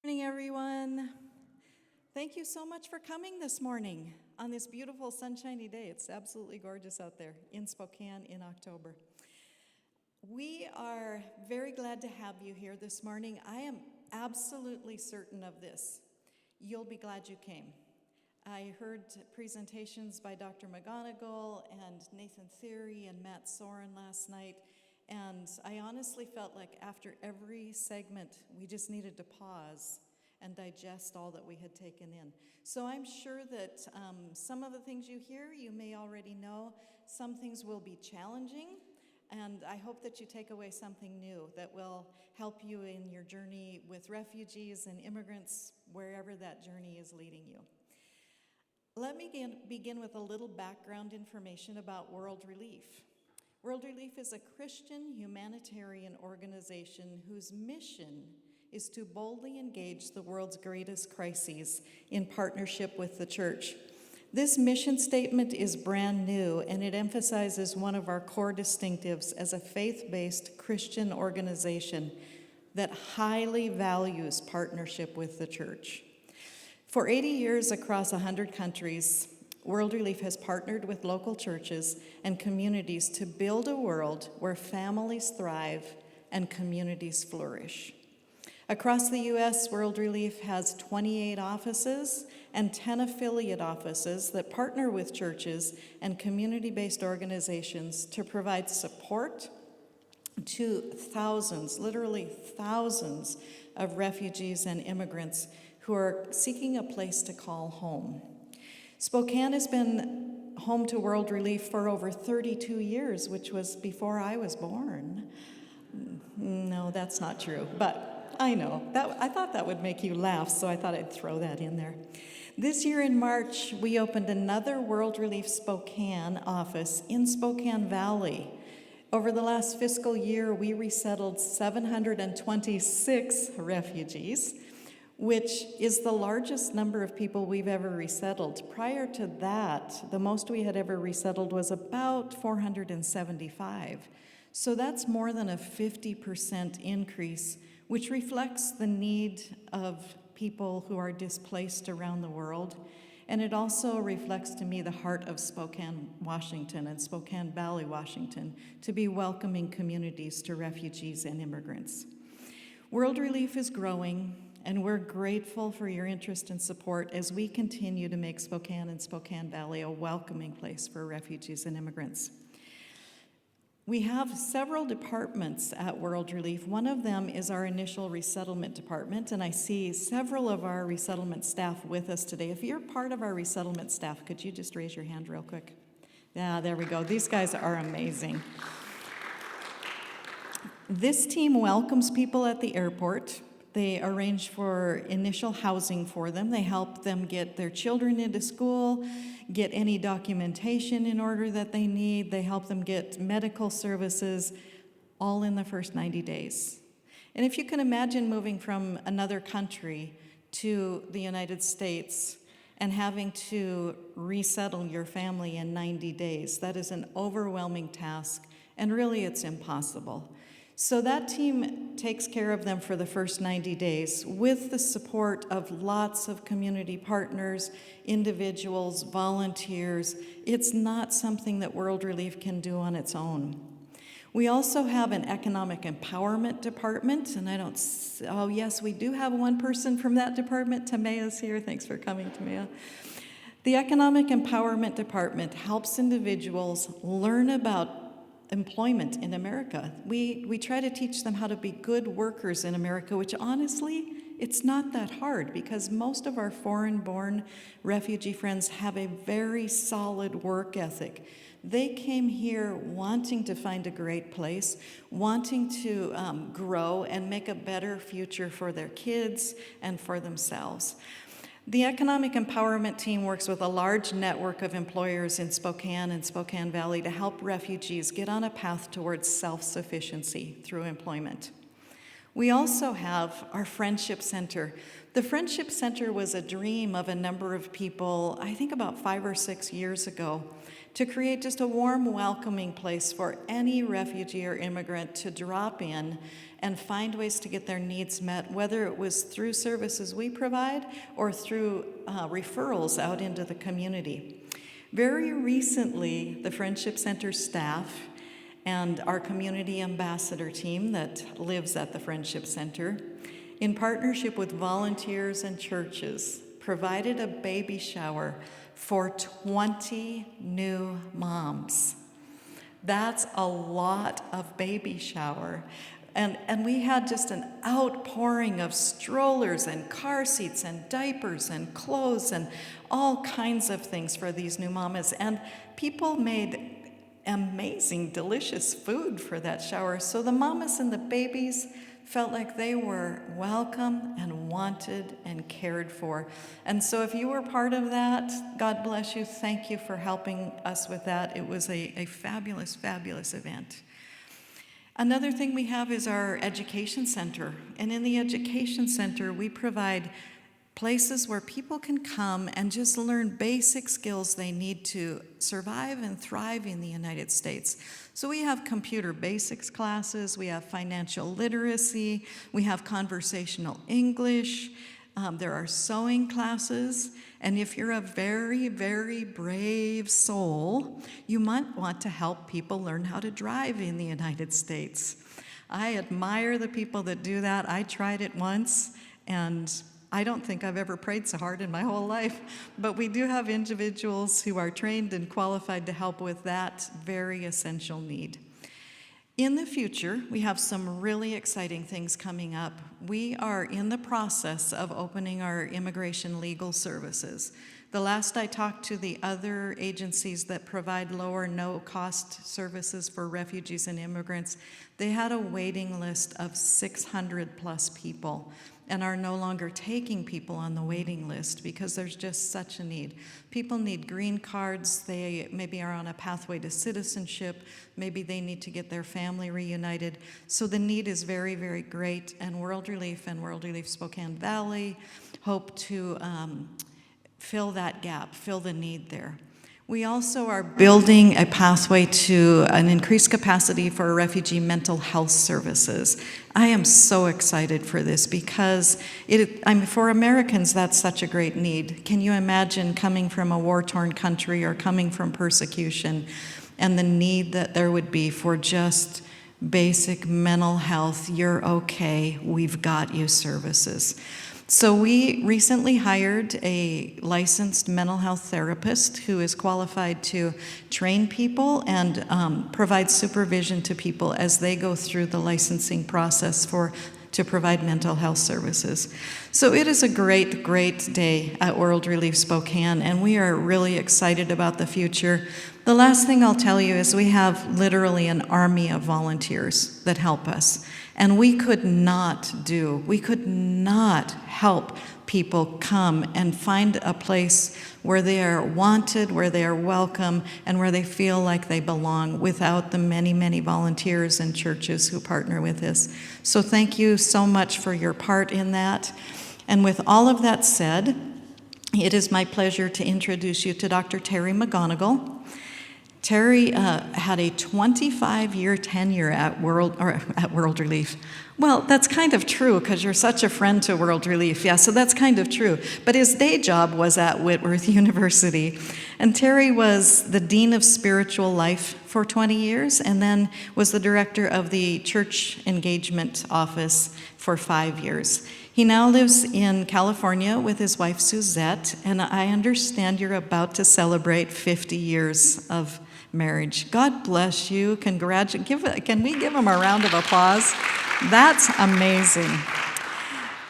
Morning, everyone. Thank you so much for coming this morning on this beautiful sunshiny day. It's absolutely gorgeous out there in Spokane in October. We are very glad to have you here this morning. I am absolutely certain of this. You'll be glad you came. I heard presentations by Dr. McGonigal and Nathan Theory and Matt Soerens last night, and I honestly felt like after every segment, we just needed to pause and digest all that we had taken in. So I'm sure that some of the things you hear, you may already know. Some things will be challenging, and I hope that you take away something new that will help you in your journey with refugees and immigrants, wherever that journey is leading you. Let me begin with a little background information about World Relief. World Relief is a Christian humanitarian organization whose mission is to boldly engage the world's greatest crises in partnership with the church. This mission statement is brand new, and it emphasizes one of our core distinctives as a faith-based Christian organization that highly values partnership with the church. For 80 years across 100 countries, World Relief has partnered with local churches and communities to build a world where families thrive and communities flourish. Across the U.S., World Relief has 28 offices and 10 affiliate offices that partner with churches and community-based organizations to provide support to thousands, literally thousands, of refugees and immigrants who are seeking a place to call home. Spokane has been home to World Relief for over 32 years, which was before I was born. No, that's not true, but I know. I thought that would make you laugh, so I thought I'd throw that in there. This year in March, we opened another World Relief Spokane office in Spokane Valley. Over the last fiscal year, we resettled 726 refugees, which is the largest number of people we've ever resettled. Prior to that, the most we had ever resettled was about 475. So that's more than a 50% increase, which reflects the need of people who are displaced around the world. And it also reflects to me the heart of Spokane, Washington, and Spokane Valley, Washington, to be welcoming communities to refugees and immigrants. World Relief is growing, and we're grateful for your interest and support as we continue to make Spokane and Spokane Valley a welcoming place for refugees and immigrants. We have several departments at World Relief. One of them is our initial resettlement department, and I see several of our resettlement staff with us today. If you're part of our resettlement staff, could you just raise your hand real quick? Yeah, there we go. These guys are amazing. This team welcomes people at the airport. They arrange for initial housing for them. They help them get their children into school, get any documentation in order that they need. They help them get medical services, all in the first 90 days. And if you can imagine moving from another country to the United States and having to resettle your family in 90 days, that is an overwhelming task, and really it's impossible. So that team takes care of them for the first 90 days with the support of lots of community partners, individuals, volunteers. It's not something that World Relief can do on its own. We also have an economic empowerment department, and oh yes, we do have one person from that department. Tamea's here. Thanks for coming, Tamea. The economic empowerment department helps individuals learn about employment in America. We try to teach them how to be good workers in America, which honestly, it's not that hard because most of our foreign-born refugee friends have a very solid work ethic. They came here wanting to find a great place, wanting to grow and make a better future for their kids and for themselves. The Economic Empowerment Team works with a large network of employers in Spokane and Spokane Valley to help refugees get on a path towards self-sufficiency through employment. We also have our Friendship Center. The Friendship Center was a dream of a number of people, I think about 5 or 6 years ago, to create just a warm, welcoming place for any refugee or immigrant to drop in and find ways to get their needs met, whether it was through services we provide or through referrals out into the community. Very recently, the Friendship Center staff and our community ambassador team that lives at the Friendship Center, in partnership with volunteers and churches, provided a baby shower for 20 new moms. That's a lot of baby shower. And we had just an outpouring of strollers and car seats and diapers and clothes and all kinds of things for these new mamas. And people made amazing, delicious food for that shower. So the mamas and the babies felt like they were welcome and wanted and cared for. And so if you were part of that, God bless you. Thank you for helping us with that. It was a fabulous, fabulous event. Another thing we have is our education center. And in the education center, we provide places where people can come and just learn basic skills they need to survive and thrive in the United States. So we have computer basics classes, we have financial literacy, we have conversational English, there are sewing classes, and if you're a very, very brave soul, you might want to help people learn how to drive in the United States. I admire the people that do that. I tried it once, and I don't think I've ever prayed so hard in my whole life, but we do have individuals who are trained and qualified to help with that very essential need. In the future, we have some really exciting things coming up. We are in the process of opening our immigration legal services. The last I talked to the other agencies that provide low or no cost services for refugees and immigrants, they had a waiting list of 600 plus people and are no longer taking people on the waiting list because there's just such a need. People need green cards, they maybe are on a pathway to citizenship, maybe they need to get their family reunited. So the need is very, very great, and World Relief and World Relief Spokane Valley hope to fill that gap, fill the need there. We also are building a pathway to an increased capacity for refugee mental health services. I am so excited for this because for Americans, that's such a great need. Can you imagine coming from a war-torn country or coming from persecution and the need that there would be for just basic mental health, you're okay, we've got you services. So we recently hired a licensed mental health therapist who is qualified to train people and provide supervision to people as they go through the licensing process to provide mental health services. So it is a great, great day at World Relief Spokane, and we are really excited about the future. The last thing I'll tell you is we have literally an army of volunteers that help us. And we could not help people come and find a place where they are wanted, where they are welcome, and where they feel like they belong without the many, many volunteers and churches who partner with us. So thank you so much for your part in that. And with all of that said, it is my pleasure to introduce you to Dr. Terry McGonigal. Terry had a 25-year tenure at World Relief. Well, that's kind of true because you're such a friend to World Relief. Yeah, so that's kind of true. But his day job was at Whitworth University. And Terry was the Dean of Spiritual Life for 20 years and then was the director of the Church Engagement Office for 5 years. He now lives in California with his wife Suzette, and I understand you're about to celebrate 50 years of marriage. God bless you. Can we give him a round of applause? That's amazing.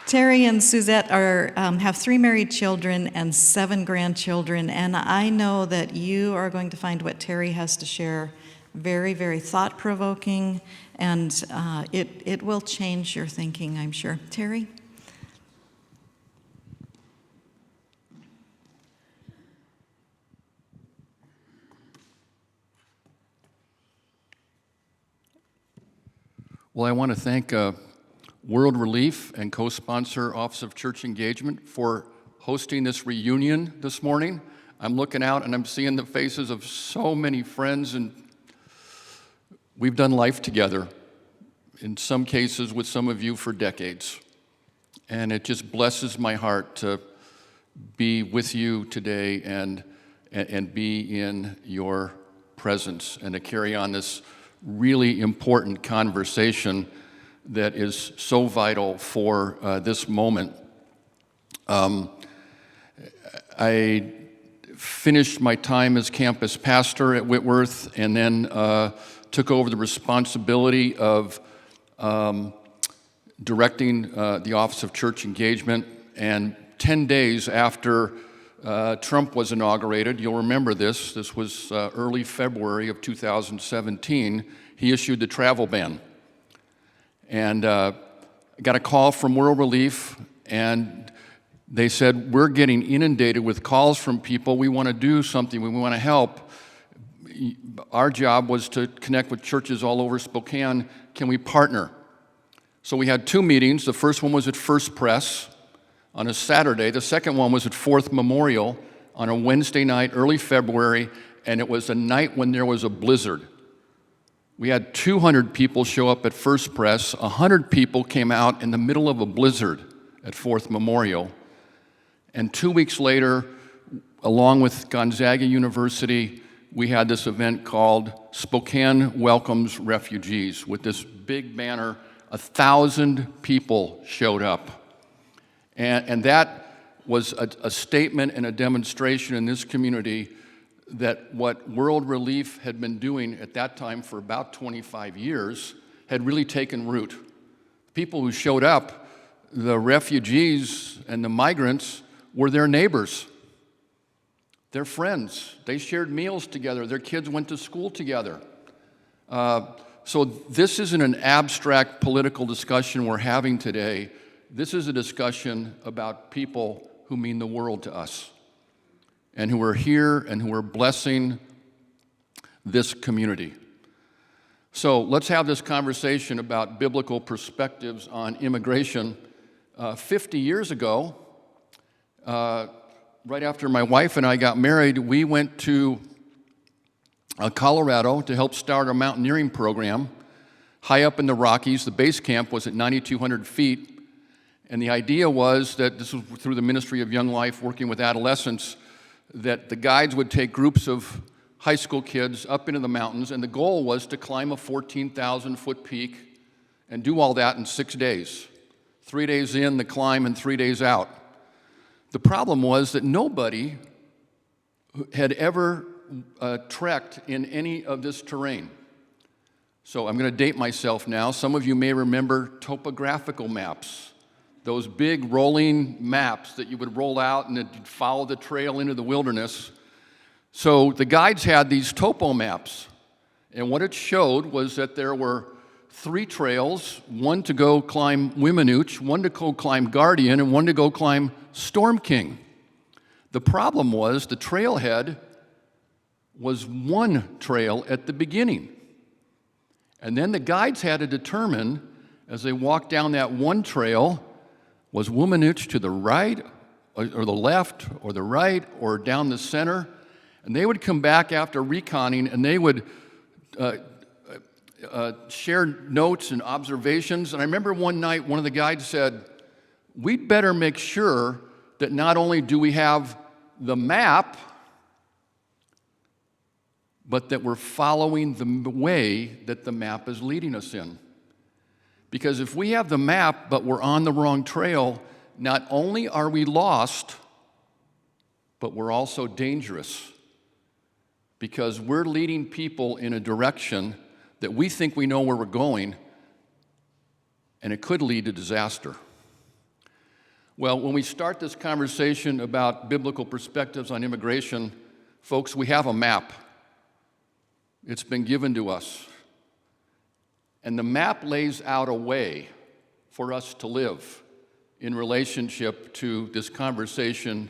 Terry and Suzette have 3 married children and 7 grandchildren, and I know that you are going to find what Terry has to share very, very thought-provoking, and it will change your thinking, I'm sure. Terry? Well, I want to thank World Relief and co-sponsor Office of Church Engagement for hosting this reunion this morning. I'm looking out and I'm seeing the faces of so many friends, and we've done life together, in some cases with some of you for decades. And it just blesses my heart to be with you today and be in your presence and to carry on this really important conversation that is so vital for this moment. I finished my time as campus pastor at Whitworth and then took over the responsibility of directing the Office of Church Engagement. And 10 days after Trump was inaugurated, you'll remember this was early February of 2017, he issued the travel ban. And I got a call from World Relief, and they said, we're getting inundated with calls from people. We want to do something. We want to help. Our job was to connect with churches all over Spokane. Can we partner? So we had 2 meetings. The first one was at First Press on a Saturday. The second one was at Fourth Memorial on a Wednesday night, early February, and it was a night when there was a blizzard. We had 200 people show up at First Press. 100 people came out in the middle of a blizzard at Fourth Memorial. And 2 weeks later, along with Gonzaga University, we had this event called Spokane Welcomes Refugees. With this big banner, 1,000 people showed up. And that was a statement and a demonstration in this community that what World Relief had been doing at that time for about 25 years had really taken root. People who showed up, the refugees and the migrants, were their neighbors, their friends. They shared meals together. Their kids went to school together. So this isn't an abstract political discussion we're having today. This is a discussion about people who mean the world to us and who are here and who are blessing this community. So let's have this conversation about biblical perspectives on immigration. 50 years ago, right after my wife and I got married, we went to Colorado to help start a mountaineering program high up in the Rockies. The base camp was at 9,200 feet. And the idea was that this was through the Ministry of Young Life, working with adolescents, that the guides would take groups of high school kids up into the mountains, and the goal was to climb a 14,000-foot peak and do all that in 6 days. 3 days in the climb and 3 days out. The problem was that nobody had ever trekked in any of this terrain. So I'm going to date myself now. Some of you may remember topographical maps. Those big rolling maps that you would roll out and you'd follow the trail into the wilderness. So the guides had these topo maps, and what it showed was that there were 3 trails, one to go climb Wiminuche, one to go climb Guardian, and one to go climb Storm King. The problem was the trailhead was one trail at the beginning. And then the guides had to determine, as they walked down that one trail, was Wiminuche to the right, or the left, or the right, or down the center? And they would come back after reconning, and they would share notes and observations. And I remember one night, one of the guides said, we'd better make sure that not only do we have the map, but that we're following the way that the map is leading us in. Because if we have the map, but we're on the wrong trail, not only are we lost, but we're also dangerous. Because we're leading people in a direction that we think we know where we're going, and it could lead to disaster. Well, when we start this conversation about biblical perspectives on immigration, folks, we have a map. It's been given to us. And the map lays out a way for us to live in relationship to this conversation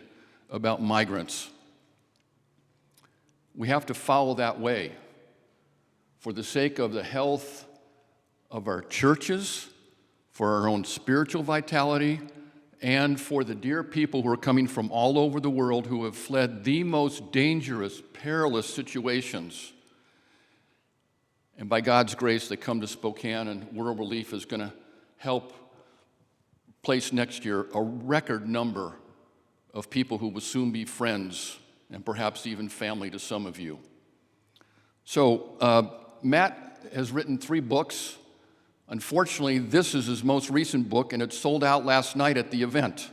about migrants. We have to follow that way for the sake of the health of our churches, for our own spiritual vitality, and for the dear people who are coming from all over the world who have fled the most dangerous, perilous situations. And by God's grace, they come to Spokane, and World Relief is going to help place next year a record number of people who will soon be friends and perhaps even family to some of you. So Matt has written 3 books. Unfortunately, this is his most recent book, and it sold out last night at the event.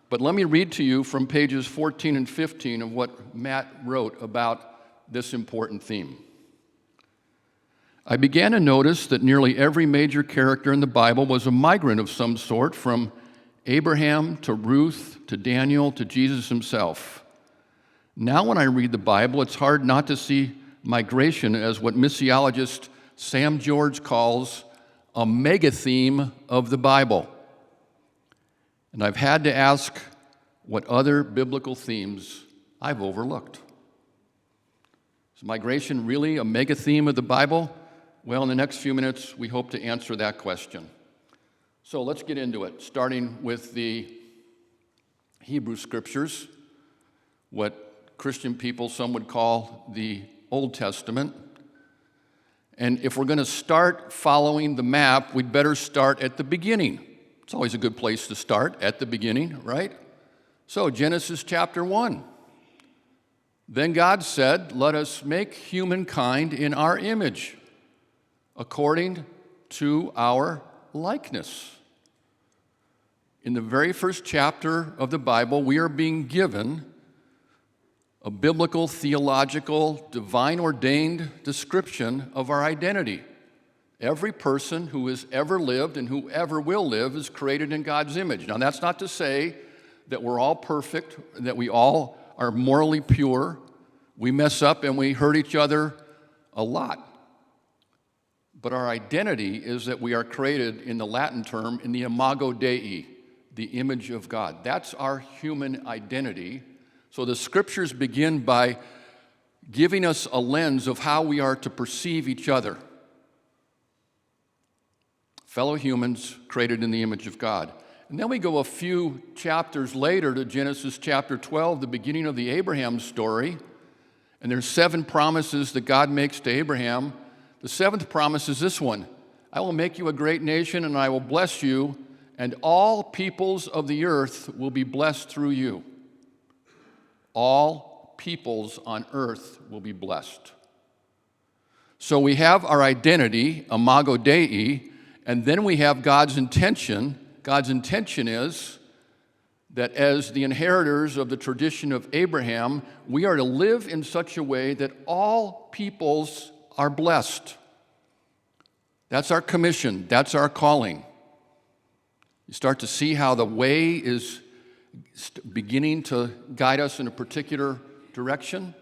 But let me read to you from pages 14 and 15 of what Matt wrote about this important theme. I began to notice that nearly every major character in the Bible was a migrant of some sort, from Abraham to Ruth to Daniel to Jesus himself. Now when I read the Bible, it's hard not to see migration as what missiologist Sam George calls a mega theme of the Bible. And I've had to ask what other biblical themes I've overlooked. Is migration really a mega theme of the Bible? Well, in the next few minutes, we hope to answer that question. So let's get into it, starting with the Hebrew Scriptures, what Christian people, some would call the Old Testament. And if we're going to start following the map, we'd better start at the beginning. It's always a good place to start, at the beginning, right? So Genesis chapter 1. Then God said, "Let us make humankind in our image, according to our likeness." In the very first chapter of the Bible, we are being given a biblical, theological, divine-ordained description of our identity. Every person who has ever lived and who ever will live is created in God's image. Now, that's not to say that we're all perfect, that we all are morally pure. We mess up and we hurt each other a lot. But our identity is that we are created, in the Latin term, in the imago Dei, the image of God. That's our human identity. So the Scriptures begin by giving us a lens of how we are to perceive each other. Fellow humans created in the image of God. And then we go a few chapters later to Genesis chapter 12, the beginning of the Abraham story. And there's 7 promises that God makes to Abraham. The 7th promise is this one: I will make you a great nation, and I will bless you, and all peoples of the earth will be blessed through you. All peoples on earth will be blessed. So we have our identity, imago Dei, and then we have God's intention. God's intention is that as the inheritors of the tradition of Abraham, we are to live in such a way that all peoples are blessed. That's our commission. That's our calling. You start to see how the way is beginning to guide us in a particular direction.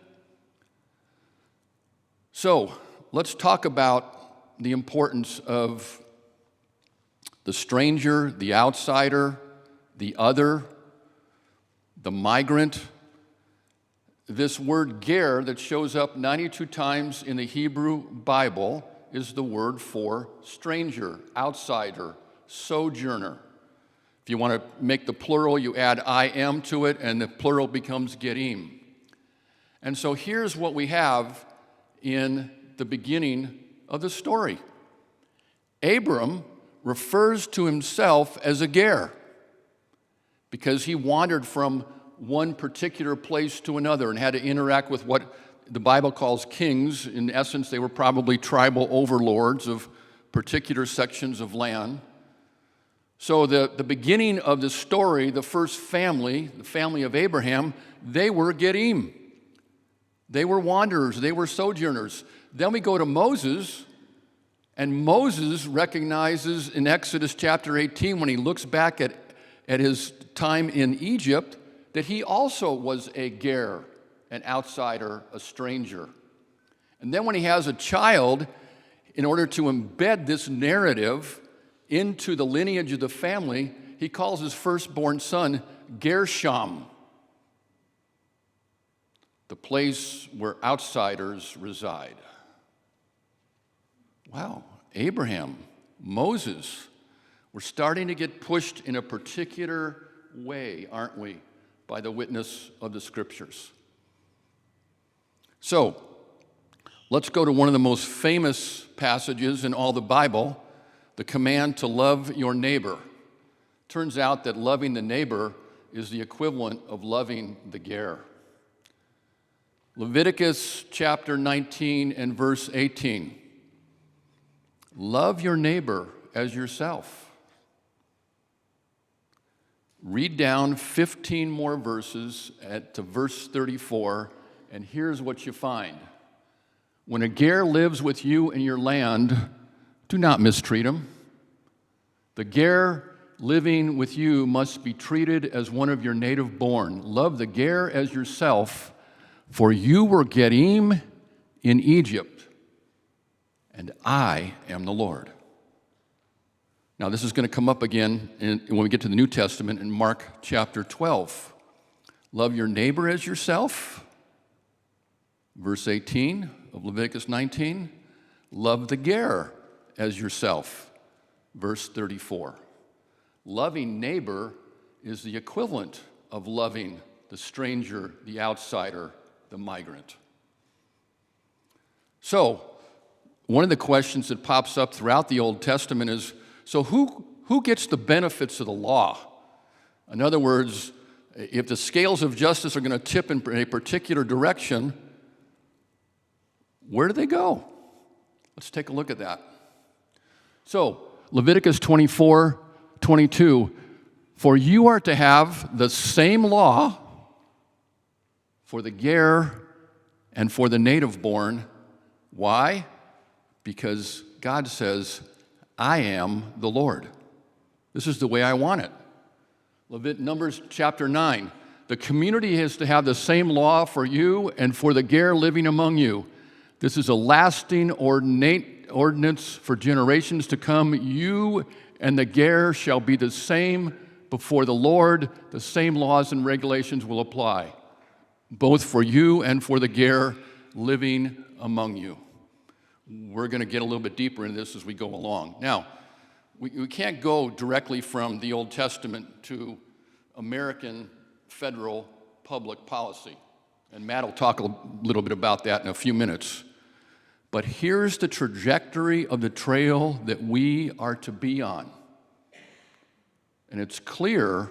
So let's talk about the importance of the stranger, the outsider, the other, the migrant. This word ger that shows up 92 times in the Hebrew Bible is the word for stranger, outsider, sojourner. If you want to make the plural, you add I am to it, and the plural becomes gerim. And so here's what we have in the beginning of the story. Abram refers to himself as a ger because he wandered from one particular place to another and had to interact with what the Bible calls kings. In essence, they were probably tribal overlords of particular sections of land. So the beginning of the story, the first family, the family of Abraham, they were gerim. They were wanderers. They were sojourners. Then we go to Moses, and Moses recognizes in Exodus chapter 18, when he looks back at his time in Egypt, that he also was a ger, an outsider, a stranger. And then when he has a child, in order to embed this narrative into the lineage of the family, he calls his firstborn son Gershom, the place where outsiders reside. Wow, Abraham, Moses, We're starting to get pushed in a particular way, aren't we, by the witness of the Scriptures. So, let's go to one of the most famous passages in all the Bible, the command to love your neighbor. Turns out that loving the neighbor is the equivalent of loving the ger. Leviticus chapter 19 and verse 18. Love your neighbor as yourself. Read down 15 more verses to verse 34, and here's what you find. When a ger lives with you in your land, do not mistreat him. The ger living with you must be treated as one of your native born. Love the ger as yourself, for you were Gerim in Egypt, and I am the Lord. Now, this is going to come up again when we get to the New Testament in Mark chapter 12. Love your neighbor as yourself. Verse 18 of Leviticus 19. Love the ger as yourself. Verse 34. Loving neighbor is the equivalent of loving the stranger, the outsider, the migrant. So, one of the questions that pops up throughout the Old Testament is, so who gets the benefits of the law? In other words, if the scales of justice are going to tip in a particular direction, where do they go? Let's take a look at that. So, Leviticus 24:22, for you are to have the same law for the ger and for the native born. Why? Because God says, I am the Lord. This is the way I want it. Numbers chapter 9. The community has to have the same law for you and for the ger living among you. This is a lasting ordinance for generations to come. You and the ger shall be the same before the Lord. The same laws and regulations will apply, both for you and for the ger living among you. We're going to get a little bit deeper into this as we go along. Now, we can't go directly from the Old Testament to American federal public policy. And Matt will talk a little bit about that in a few minutes. But here's the trajectory of the trail that we are to be on. And it's clear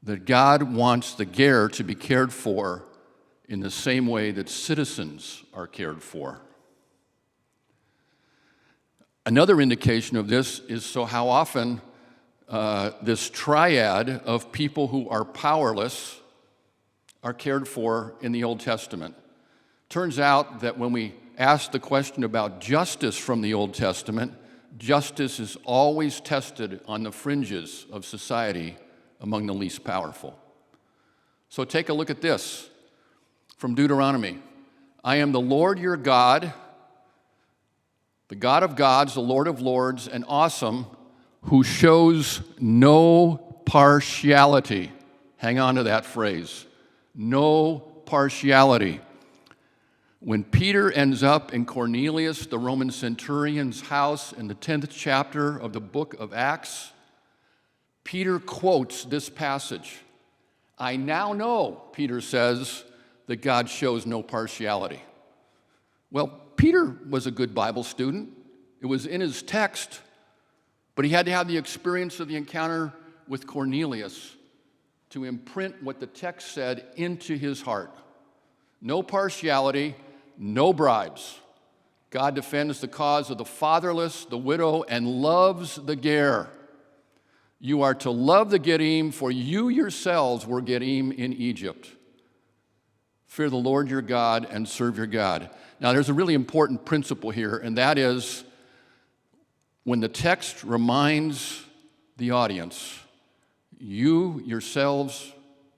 that God wants the ger to be cared for in the same way that citizens are cared for. Another indication of this is so how often this triad of people who are powerless are cared for in the Old Testament. Turns out that when we ask the question about justice from the Old Testament, justice is always tested on the fringes of society among the least powerful. So take a look at this from Deuteronomy. I am the Lord your God, the God of gods, the Lord of lords, and awesome, who shows no partiality. Hang on to that phrase. No partiality. When Peter ends up in Cornelius, the Roman centurion's house in the 10th chapter of the book of Acts, Peter quotes this passage. I now know, Peter says, that God shows no partiality. Well, Peter was a good Bible student. It was in his text, but he had to have the experience of the encounter with Cornelius to imprint what the text said into his heart. No partiality, no bribes. God defends the cause of the fatherless, the widow, and loves the ger. You are to love the Gerim, for you yourselves were Gerim in Egypt. Fear the Lord your God and serve your God. Now, there's a really important principle here, and that is when the text reminds the audience, you yourselves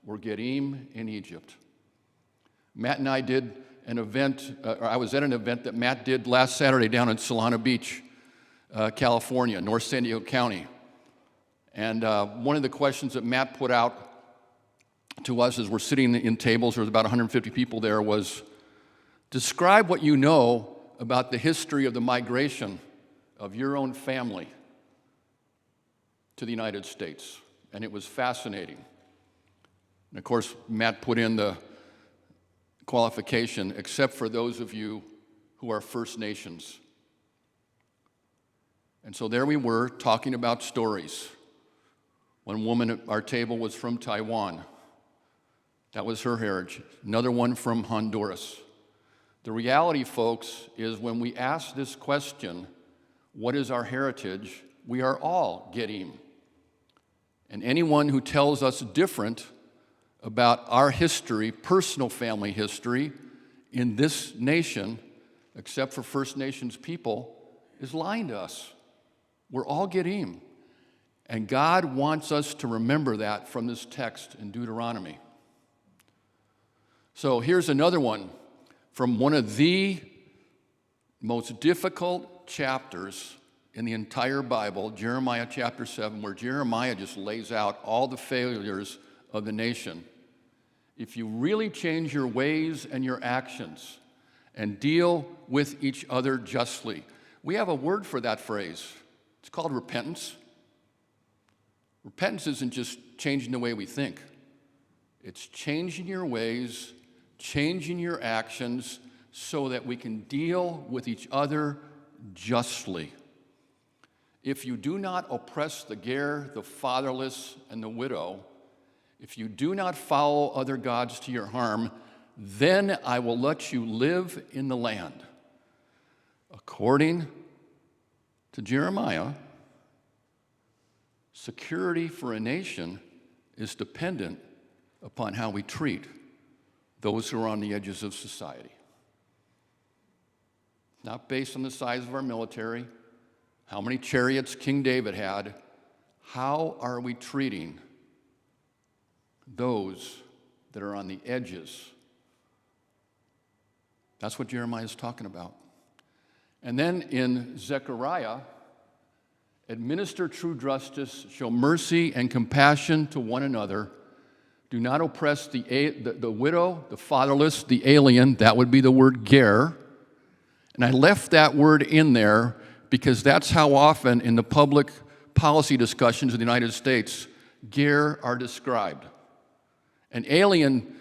were Gerim in Egypt. Matt and I did an event, I was at an event that Matt did last Saturday down in Solana Beach, California, North San Diego County. And one of the questions that Matt put out to us as we're sitting in tables, there was about 150 people there, was describe what you know about the history of the migration of your own family to the United States, and it was fascinating. And of course, Matt put in the qualification, except for those of you who are First Nations. And so there we were talking about stories. One woman at our table was from Taiwan. That was her heritage. Another one from Honduras. The reality, folks, is when we ask this question, what is our heritage? We are all Gedim. And anyone who tells us different about our history, personal family history, in this nation, except for First Nations people, is lying to us. We're all Gedim. And God wants us to remember that from this text in Deuteronomy. So here's another one from one of the most difficult chapters in the entire Bible, Jeremiah chapter 7, where Jeremiah just lays out all the failures of the nation. If you really change your ways and your actions and deal with each other justly, we have a word for that phrase. It's called repentance. Repentance isn't just changing the way we think. It's changing your ways, changing your actions so that we can deal with each other justly. If you do not oppress the ger, the fatherless, and the widow, if you do not follow other gods to your harm, then I will let you live in the land. According to Jeremiah, security for a nation is dependent upon how we treat those who are on the edges of society. Not based on the size of our military, how many chariots King David had. How are we treating those that are on the edges? That's what Jeremiah is talking about. And then in Zechariah, administer true justice, show mercy and compassion to one another. Do not oppress the widow, the fatherless, the alien. That would be the word ger. And I left that word in there because that's how often in the public policy discussions in the United States, ger are described. An alien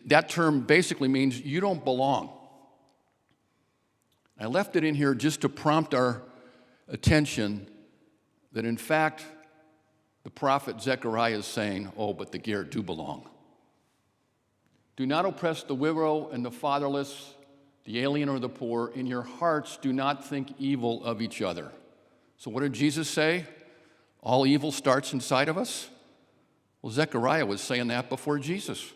that term basically means you don't belong. I left it in here just to prompt our attention that in fact, the prophet Zechariah is saying, oh, but the ger do belong. Do not oppress the widow and the fatherless, the alien or the poor. In your hearts, do not think evil of each other. So what did Jesus say? All evil starts inside of us? Well, Zechariah was saying that before Jesus.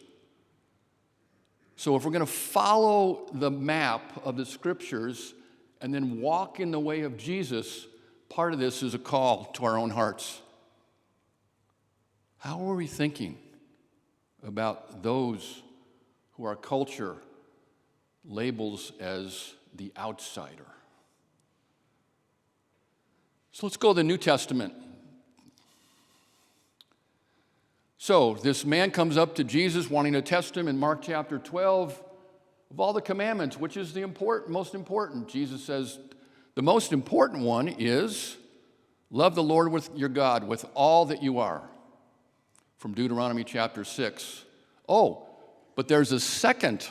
So if we're going to follow the map of the scriptures and then walk in the way of Jesus, part of this is a call to our own hearts. How are we thinking about those who our culture labels as the outsider? So let's go to the New Testament. So this man comes up to Jesus wanting to test him in Mark chapter 12. Of all the commandments, which is the most important? Jesus says, the most important one is love the Lord with your God with all that you are. From Deuteronomy chapter 6. Oh, but there's a second.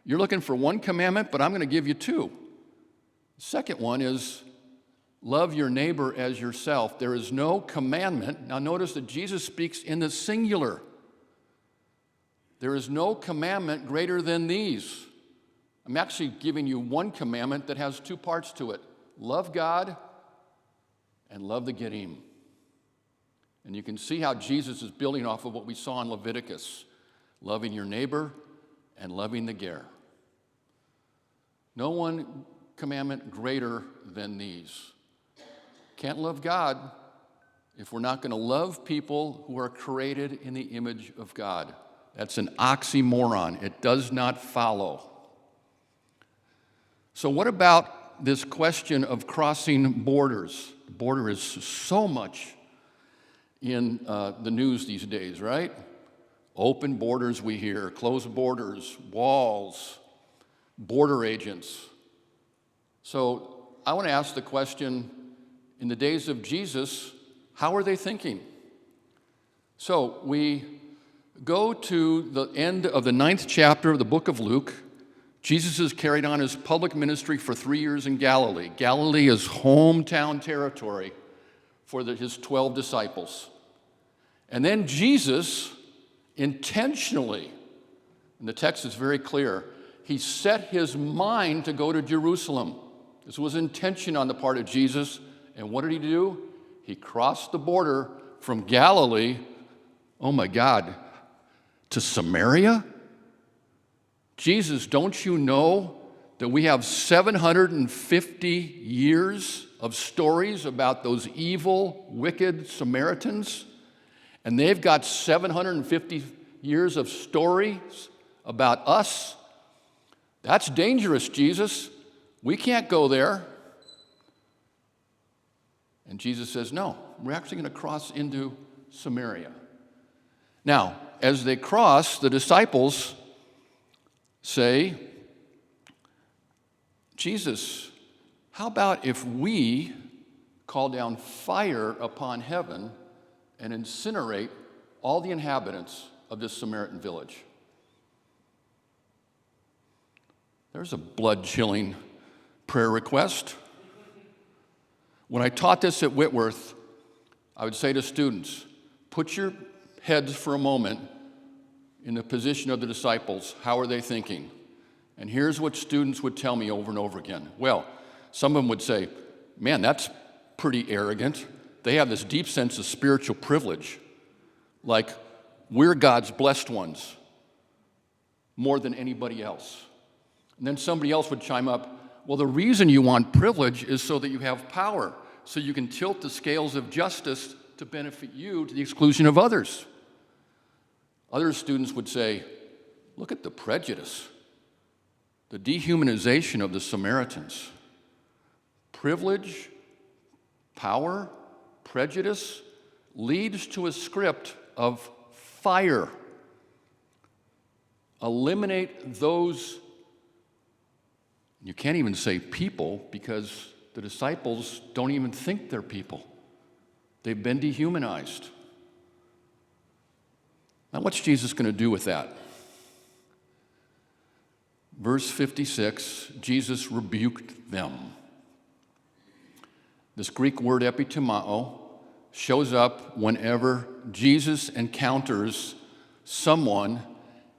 You're looking for one commandment, but I'm going to give you two. The second one is love your neighbor as yourself. There is no commandment. Now notice that Jesus speaks in the singular. There is no commandment greater than these. I'm actually giving you one commandment that has two parts to it. Love God and love the Gedim. And you can see how Jesus is building off of what we saw in Leviticus. Loving your neighbor and loving the ger. No one commandment greater than these. Can't love God if we're not going to love people who are created in the image of God. That's an oxymoron. It does not follow. So what about this question of crossing borders? The border is so much in the news these days, right? Open borders we hear, closed borders, walls, border agents. So I want to ask the question, in the days of Jesus, How are they thinking? So we go to the end of the 9th chapter of the book of Luke. Jesus has carried on his public ministry for 3 years in Galilee. Galilee is hometown territory for his 12 disciples. And then Jesus intentionally, and the text is very clear, he set his mind to go to Jerusalem. This was intention on the part of Jesus. And what did he do? He crossed the border from Galilee, oh my God, to Samaria? Jesus, don't you know that we have 750 years of stories about those evil, wicked Samaritans? And they've got 750 years of stories about us? That's dangerous, Jesus. We can't go there. And Jesus says, no, we're actually going to cross into Samaria. Now, as they cross, the disciples say, Jesus, how about if we call down fire upon heaven and incinerate all the inhabitants of this Samaritan village? There's a blood-chilling prayer request. When I taught this at Whitworth, I would say to students, put your heads for a moment in the position of the disciples. How are they thinking? And here's what students would tell me over and over again. Well, some of them would say, man, that's pretty arrogant. They have this deep sense of spiritual privilege, like we're God's blessed ones more than anybody else. And then somebody else would chime up, well, the reason you want privilege is so that you have power, so you can tilt the scales of justice to benefit you to the exclusion of others. Other students would say, look at the prejudice, the dehumanization of the Samaritans. Privilege, power, prejudice leads to a script of fire. Eliminate those. You can't even say people because the disciples don't even think they're people. They've been dehumanized. Now, what's Jesus going to do with that? Verse 56, Jesus rebuked them. This Greek word epitimao shows up whenever Jesus encounters someone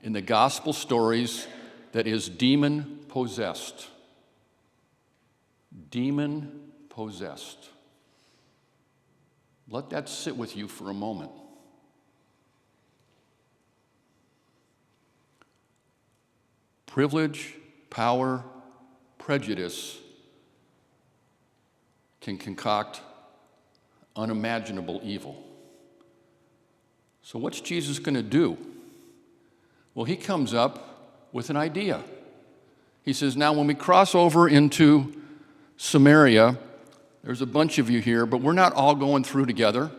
in the gospel stories that is demon-possessed. Demon-possessed. Let that sit with you for a moment. Privilege, power, prejudice can concoct unimaginable evil. So what's Jesus going to do? Well, he comes up with an idea. He says, now when we cross over into Samaria, there's a bunch of you here, but we're not all going through together.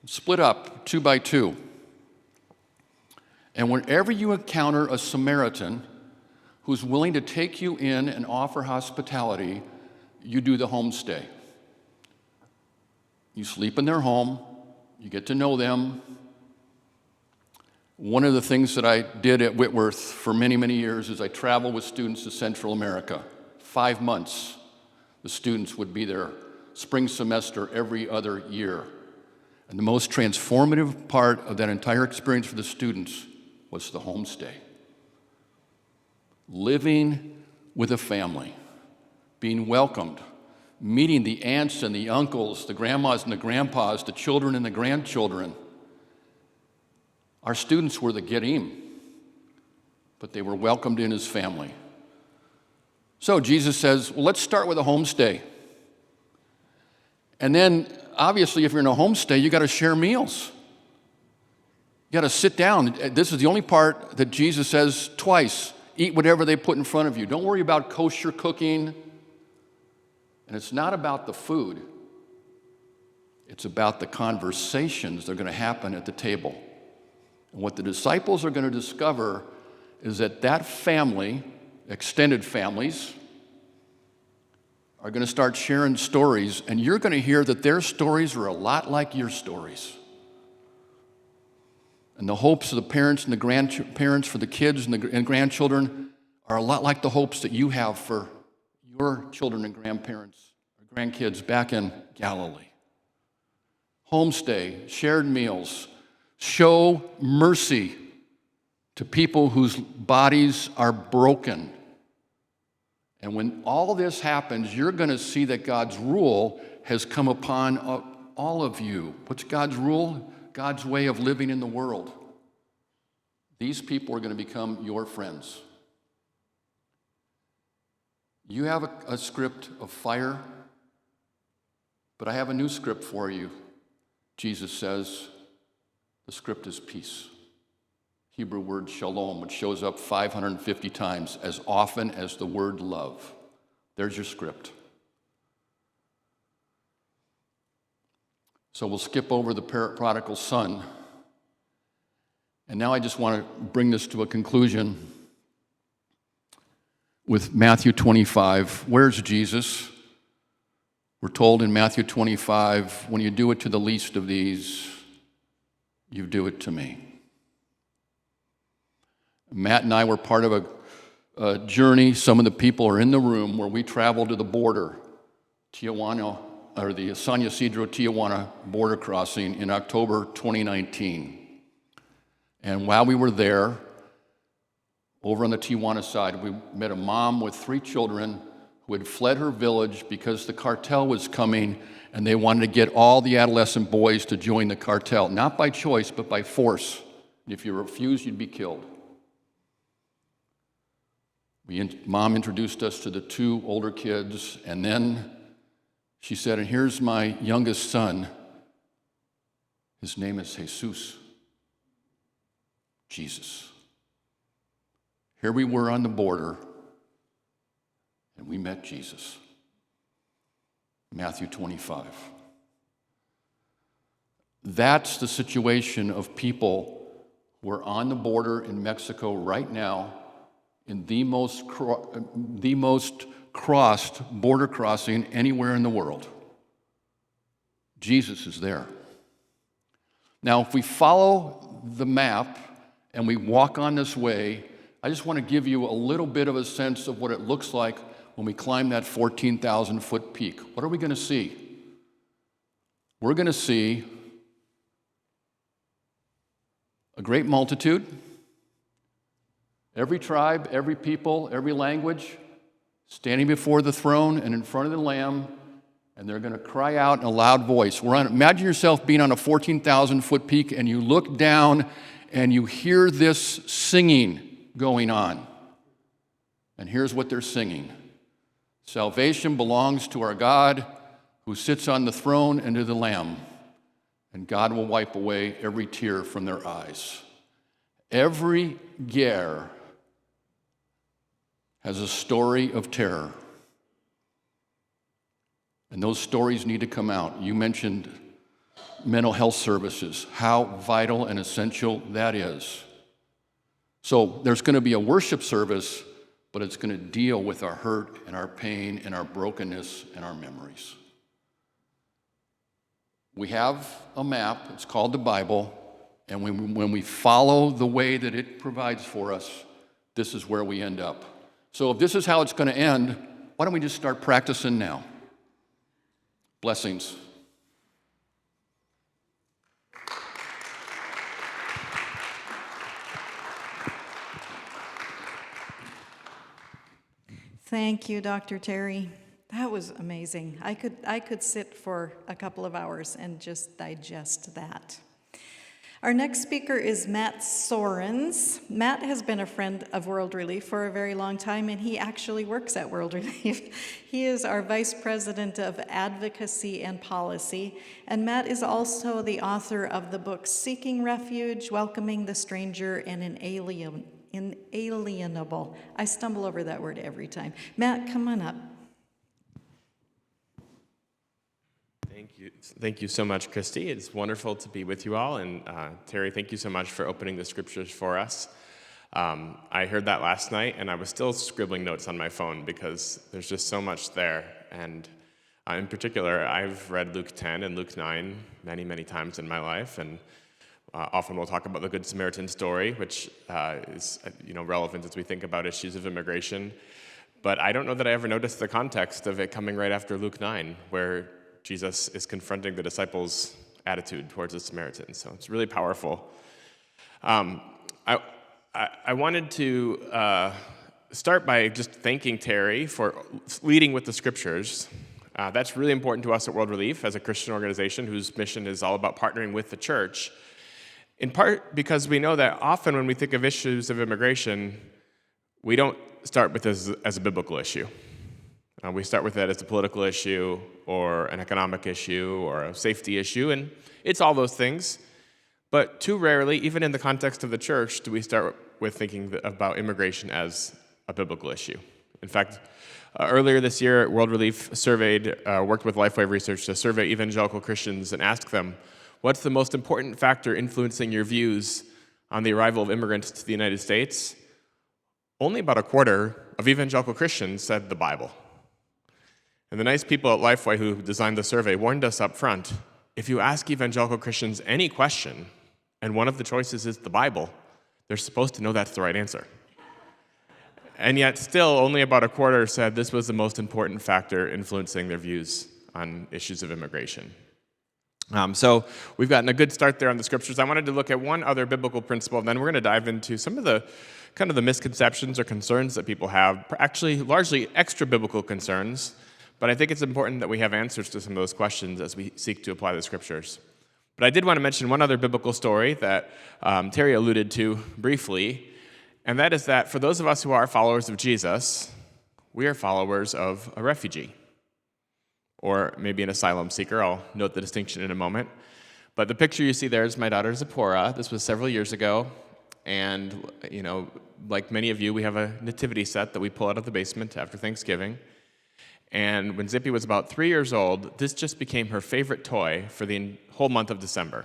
Split up 2 by 2. And whenever you encounter a Samaritan who's willing to take you in and offer hospitality, you do the homestay. You sleep in their home, you get to know them. One of the things that I did at Whitworth for many, many years is I traveled with students to Central America. 5 months, the students would be there, spring semester every other year. And the most transformative part of that entire experience for the students was the homestay. Living with a family, being welcomed, meeting the aunts and the uncles, the grandmas and the grandpas, the children and the grandchildren. Our students were the Gerim, but they were welcomed in his family. So Jesus says, well, let's start with a homestay. And then, obviously, if you're in a homestay, you got to share meals. You got to sit down. This is the only part that Jesus says twice. Eat whatever they put in front of you. Don't worry about kosher cooking. And it's not about the food. It's about the conversations that are going to happen at the table. And what the disciples are going to discover is that that family, extended families, are going to start sharing stories, and you're going to hear that their stories are a lot like your stories. And the hopes of the parents and the grandparents for the kids and grandchildren are a lot like the hopes that you have for your children and grandparents or grandkids back in Galilee. Homestay, shared meals, show mercy to people whose bodies are broken. And when all this happens, you're going to see that God's rule has come upon all of you. What's God's rule? God's way of living in the world. These people are going to become your friends. You have a script of fire, but I have a new script for you. Jesus says, the script is peace. Hebrew word shalom, which shows up 550 times, as often as the word love. There's your script. So we'll skip over the prodigal son. And now I just want to bring this to a conclusion with Matthew 25. Where's Jesus? We're told in Matthew 25, when you do it to the least of these, you do it to me. Matt and I were part of a journey. Some of the people are in the room where we traveled to the border, Tijuana, or the San Ysidro-Tijuana border crossing in October 2019. And while we were there, over on the Tijuana side, we met a mom with 3 children who had fled her village because the cartel was coming, and they wanted to get all the adolescent boys to join the cartel, not by choice, but by force. And if you refused, you'd be killed. Mom introduced us to the 2 older kids, and then she said, and here's my youngest son. His name is Jesus. Jesus. Here we were on the border, and we met Jesus. Matthew 25. That's the situation of people who are on the border in Mexico right now, in the most crossed border crossing anywhere in the world. Jesus is there. Now, if we follow the map and we walk on this way, I just want to give you a little bit of a sense of what it looks like when we climb that 14,000-foot peak. What are we going to see? We're going to see a great multitude. Every tribe, every people, every language, standing before the throne and in front of the Lamb, and they're going to cry out in a loud voice. Imagine yourself being on a 14,000-foot peak, and you look down, and you hear this singing going on. And here's what they're singing. Salvation belongs to our God, who sits on the throne, and to the Lamb, and God will wipe away every tear from their eyes. Every ger has a story of terror. And those stories need to come out. You mentioned mental health services, how vital and essential that is. So there's going to be a worship service, but it's going to deal with our hurt and our pain and our brokenness and our memories. We have a map, it's called the Bible, and when we follow the way that it provides for us, this is where we end up. So if this is how it's going to end, why don't we just start practicing now? Blessings. Thank you, Dr. Terry. That was amazing. I could sit for a couple of hours and just digest that. Our next speaker is Matt Soerens. Matt has been a friend of World Relief for a very long time, and he actually works at World Relief. He is our Vice President of Advocacy and Policy, and Matt is also the author of the books Seeking Refuge, Welcoming the Stranger, and Inalienable. I stumble over that word every time. Matt, come on up. Thank you so much, Christy. It's wonderful to be with you all. And Terry, thank you so much for opening the scriptures for us. I heard that last night, and I was still scribbling notes on my phone because there's just so much there. And in particular, I've read Luke 10 and Luke 9 many, many times in my life, and often we'll talk about the Good Samaritan story, which is relevant as we think about issues of immigration. But I don't know that I ever noticed the context of it coming right after Luke 9, where Jesus is confronting the disciples' attitude towards the Samaritans. So it's really powerful. I wanted to start by just thanking Terry for leading with the scriptures. That's really important to us at World Relief as a Christian organization whose mission is all about partnering with the church, in part because we know that often when we think of issues of immigration, we don't start with this as a biblical issue. We start with it as a political issue or an economic issue or a safety issue, and it's all those things. But too rarely, even in the context of the church, do we start with thinking about immigration as a biblical issue. In fact, earlier this year, World Relief worked with Lifeway Research to survey evangelical Christians and ask them, what's the most important factor influencing your views on the arrival of immigrants to the United States? Only about a quarter of evangelical Christians said the Bible. And the nice people at Lifeway who designed the survey warned us up front, if you ask evangelical Christians any question, and one of the choices is the Bible, they're supposed to know that's the right answer. And yet still, only about a quarter said this was the most important factor influencing their views on issues of immigration. So we've gotten a good start there on the scriptures. I wanted to look at one other biblical principle, and then we're going to dive into some of the kind of the misconceptions or concerns that people have, actually largely extra-biblical concerns, but I think it's important that we have answers to some of those questions as we seek to apply the scriptures. But I did want to mention one other biblical story that Terry alluded to briefly, and that is that for those of us who are followers of Jesus, we are followers of a refugee, or maybe an asylum seeker. I'll note the distinction in a moment. But the picture you see there is my daughter Zipporah. This was several years ago, and like many of you, we have a nativity set that we pull out of the basement after Thanksgiving. And when Zippy was about 3 years old, this just became her favorite toy for the whole month of December.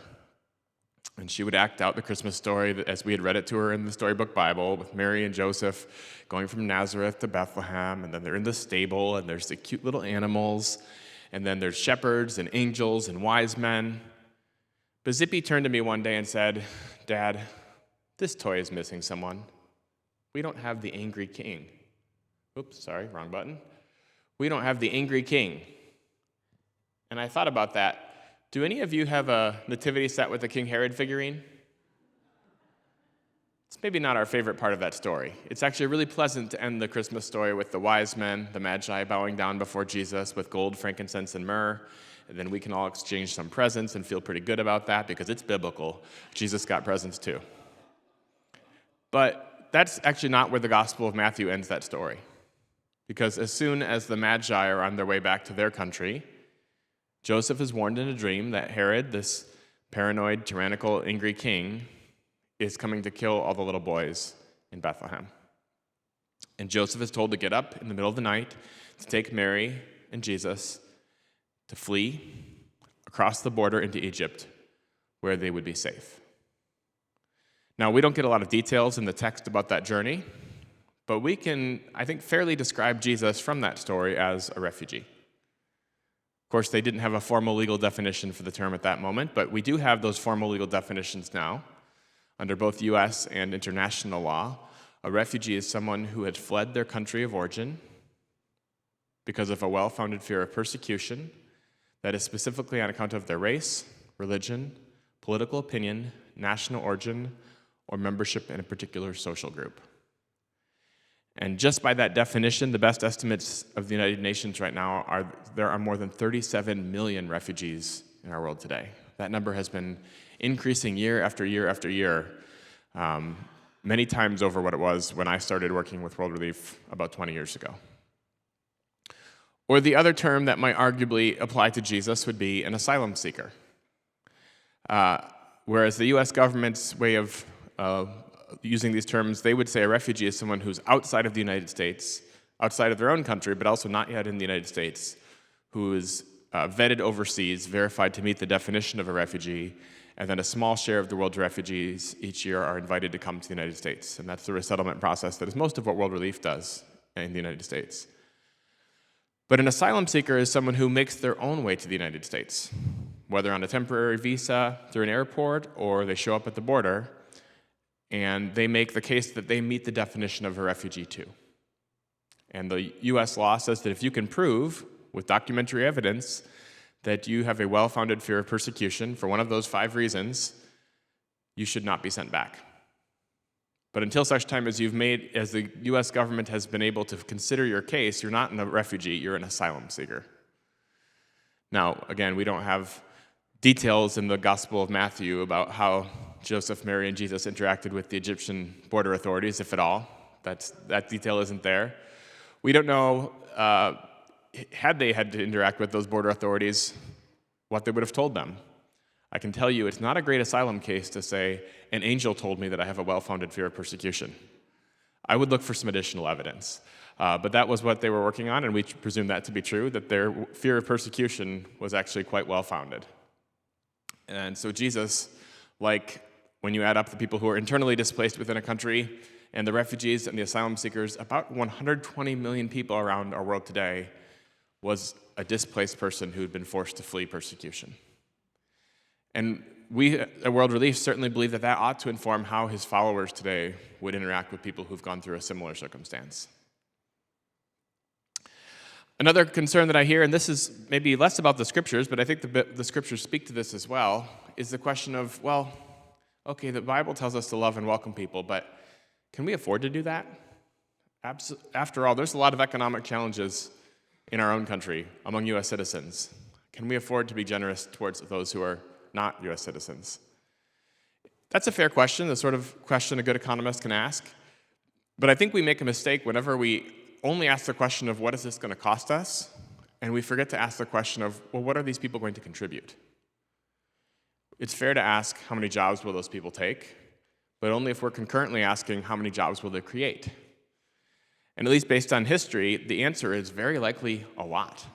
And she would act out the Christmas story as we had read it to her in the storybook Bible, with Mary and Joseph going from Nazareth to Bethlehem, and then they're in the stable, and there's the cute little animals, and then there's shepherds and angels and wise men. But Zippy turned to me one day and said, "Dad, this toy is missing someone. We don't have the angry king." Oops, sorry, wrong button. We don't have the angry king. And I thought about that. Do any of you have a nativity set with a King Herod figurine? It's maybe not our favorite part of that story. It's actually really pleasant to end the Christmas story with the wise men, the magi bowing down before Jesus with gold, frankincense, and myrrh. And then we can all exchange some presents and feel pretty good about that because it's biblical. Jesus got presents too. But that's actually not where the Gospel of Matthew ends that story. Because as soon as the Magi are on their way back to their country, Joseph is warned in a dream that Herod, this paranoid, tyrannical, angry king, is coming to kill all the little boys in Bethlehem. And Joseph is told to get up in the middle of the night to take Mary and Jesus to flee across the border into Egypt, where they would be safe. Now, we don't get a lot of details in the text about that journey, but we can, I think, fairly describe Jesus from that story as a refugee. Of course, they didn't have a formal legal definition for the term at that moment, but we do have those formal legal definitions now. Under both U.S. and international law, a refugee is someone who had fled their country of origin because of a well-founded fear of persecution that is specifically on account of their race, religion, political opinion, national origin, or membership in a particular social group. And just by that definition, the best estimates of the United Nations right now are there are more than 37 million refugees in our world today. That number has been increasing year after year after year, many times over what it was when I started working with World Relief about 20 years ago. Or the other term that might arguably apply to Jesus would be an asylum seeker. Whereas the U.S. government's way of using these terms, they would say a refugee is someone who's outside of the United States, outside of their own country, but also not yet in the United States, who is vetted overseas, verified to meet the definition of a refugee, and then a small share of the world's refugees each year are invited to come to the United States. And that's the resettlement process that is most of what World Relief does in the United States. But an asylum seeker is someone who makes their own way to the United States, whether on a temporary visa through an airport or they show up at the border, and they make the case that they meet the definition of a refugee too. And the US law says that if you can prove with documentary evidence that you have a well-founded fear of persecution for one of those 5 reasons, you should not be sent back. But until such time as the US government has been able to consider your case, you're not a refugee, you're an asylum seeker. Now, again, we don't have details in the Gospel of Matthew about how Joseph, Mary, and Jesus interacted with the Egyptian border authorities, if at all. That detail isn't there. We don't know, had they had to interact with those border authorities, what they would have told them. I can tell you it's not a great asylum case to say, an angel told me that I have a well-founded fear of persecution. I would look for some additional evidence. But that was what they were working on, and we presume that to be true, that their fear of persecution was actually quite well-founded. And so Jesus, like when you add up the people who are internally displaced within a country and the refugees and the asylum seekers, about 120 million people around our world today was a displaced person who had been forced to flee persecution. And we at World Relief certainly believe that that ought to inform how his followers today would interact with people who've gone through a similar circumstance. Another concern that I hear, and this is maybe less about the scriptures, but I think the scriptures speak to this as well, is the question of, well, okay, the Bible tells us to love and welcome people, but can we afford to do that? After all, there's a lot of economic challenges in our own country among U.S. citizens. Can we afford to be generous towards those who are not U.S. citizens? That's a fair question, the sort of question a good economist can ask. But I think we make a mistake whenever we only ask the question of what is this going to cost us, and we forget to ask the question of, well, what are these people going to contribute? It's fair to ask how many jobs will those people take, but only if we're concurrently asking how many jobs will they create. And at least based on history, the answer is very likely a lot.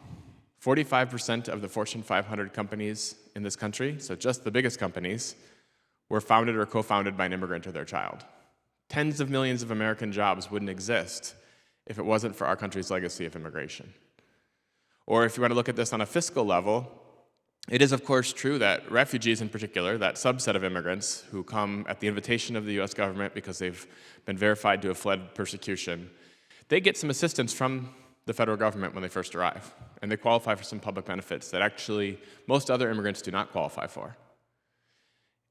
45% of the Fortune 500 companies in this country, so just the biggest companies, were founded or co-founded by an immigrant or their child. Tens of millions of American jobs wouldn't exist if it wasn't for our country's legacy of immigration. Or if you want to look at this on a fiscal level, it is of course true that refugees in particular, that subset of immigrants who come at the invitation of the US government because they've been verified to have fled persecution, they get some assistance from the federal government when they first arrive, and they qualify for some public benefits that actually most other immigrants do not qualify for.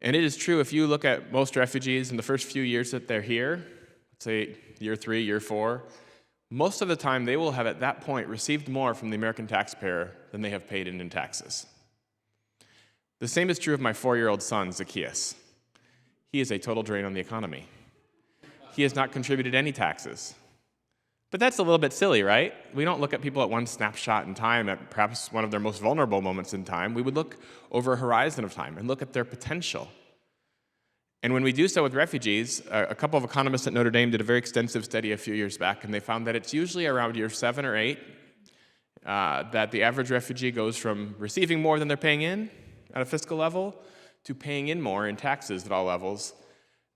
And it is true, if you look at most refugees in the first few years that they're here, let's say year 3, year 4, most of the time they will have at that point received more from the American taxpayer than they have paid in taxes. The same is true of my 4-year-old son, Zacchaeus. He is a total drain on the economy. He has not contributed any taxes. But that's a little bit silly, right? We don't look at people at one snapshot in time, at perhaps one of their most vulnerable moments in time. We would look over a horizon of time and look at their potential. And when we do so with refugees, a couple of economists at Notre Dame did a very extensive study a few years back, and they found that it's usually around year 7 or 8 that the average refugee goes from receiving more than they're paying in at a fiscal level to paying in more in taxes at all levels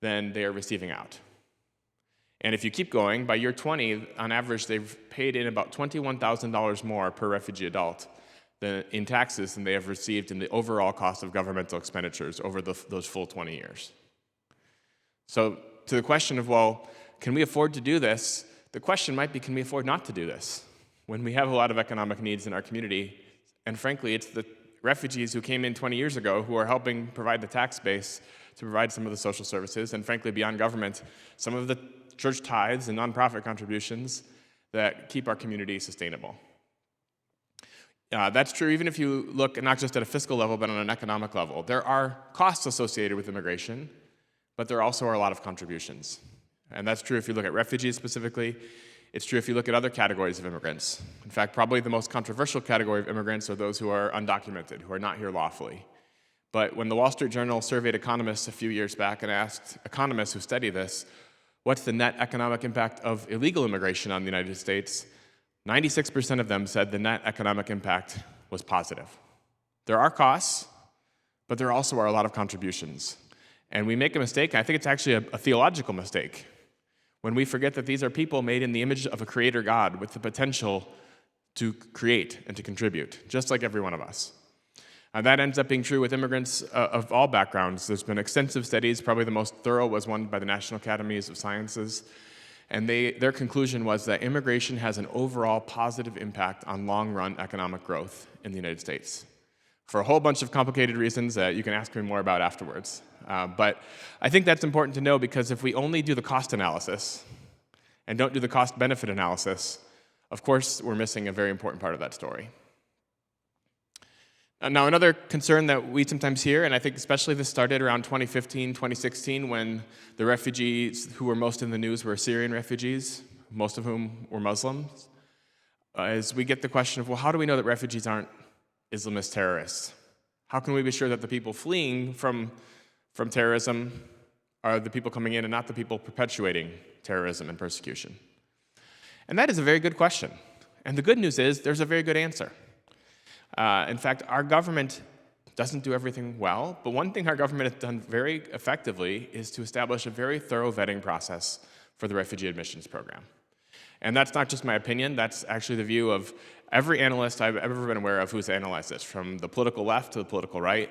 than they are receiving out. And if you keep going, by year 20, on average, they've paid in about $21,000 more per refugee adult in taxes than they have received in the overall cost of governmental expenditures over those full 20 years. So to the question of, well, can we afford to do this? The question might be, can we afford not to do this? When we have a lot of economic needs in our community, and frankly, it's the refugees who came in 20 years ago who are helping provide the tax base to provide some of the social services, and frankly, beyond government, some of the church tithes and nonprofit contributions that keep our community sustainable. That's true even if you look not just at a fiscal level, but on an economic level. There are costs associated with immigration, but there also are a lot of contributions. And that's true if you look at refugees specifically. It's true if you look at other categories of immigrants. In fact, probably the most controversial category of immigrants are those who are undocumented, who are not here lawfully. But when the Wall Street Journal surveyed economists a few years back and asked economists who study this, what's the net economic impact of illegal immigration on the United States? 96% of them said the net economic impact was positive. There are costs, but there also are a lot of contributions. And we make a mistake, I think it's actually a theological mistake, when we forget that these are people made in the image of a creator God with the potential to create and to contribute, just like every one of us. That ends up being true with immigrants of all backgrounds. There's been extensive studies. Probably the most thorough was one by the National Academies of Sciences. And their conclusion was that immigration has an overall positive impact on long-run economic growth in the United States, for a whole bunch of complicated reasons that you can ask me more about afterwards. But I think that's important to know, because if we only do the cost analysis and don't do the cost-benefit analysis, of course, we're missing a very important part of that story. Now, another concern that we sometimes hear, and I think especially this started around 2015, 2016, when the refugees who were most in the news were Syrian refugees, most of whom were Muslims, is we get the question of, well, how do we know that refugees aren't Islamist terrorists? How can we be sure that the people fleeing from terrorism are the people coming in and not the people perpetuating terrorism and persecution? And that is a very good question. And the good news is there's a very good answer. In fact, our government doesn't do everything well, but one thing our government has done very effectively is to establish a very thorough vetting process for the refugee admissions program. And that's not just my opinion, that's actually the view of every analyst I've ever been aware of who's analyzed this, from the political left to the political right.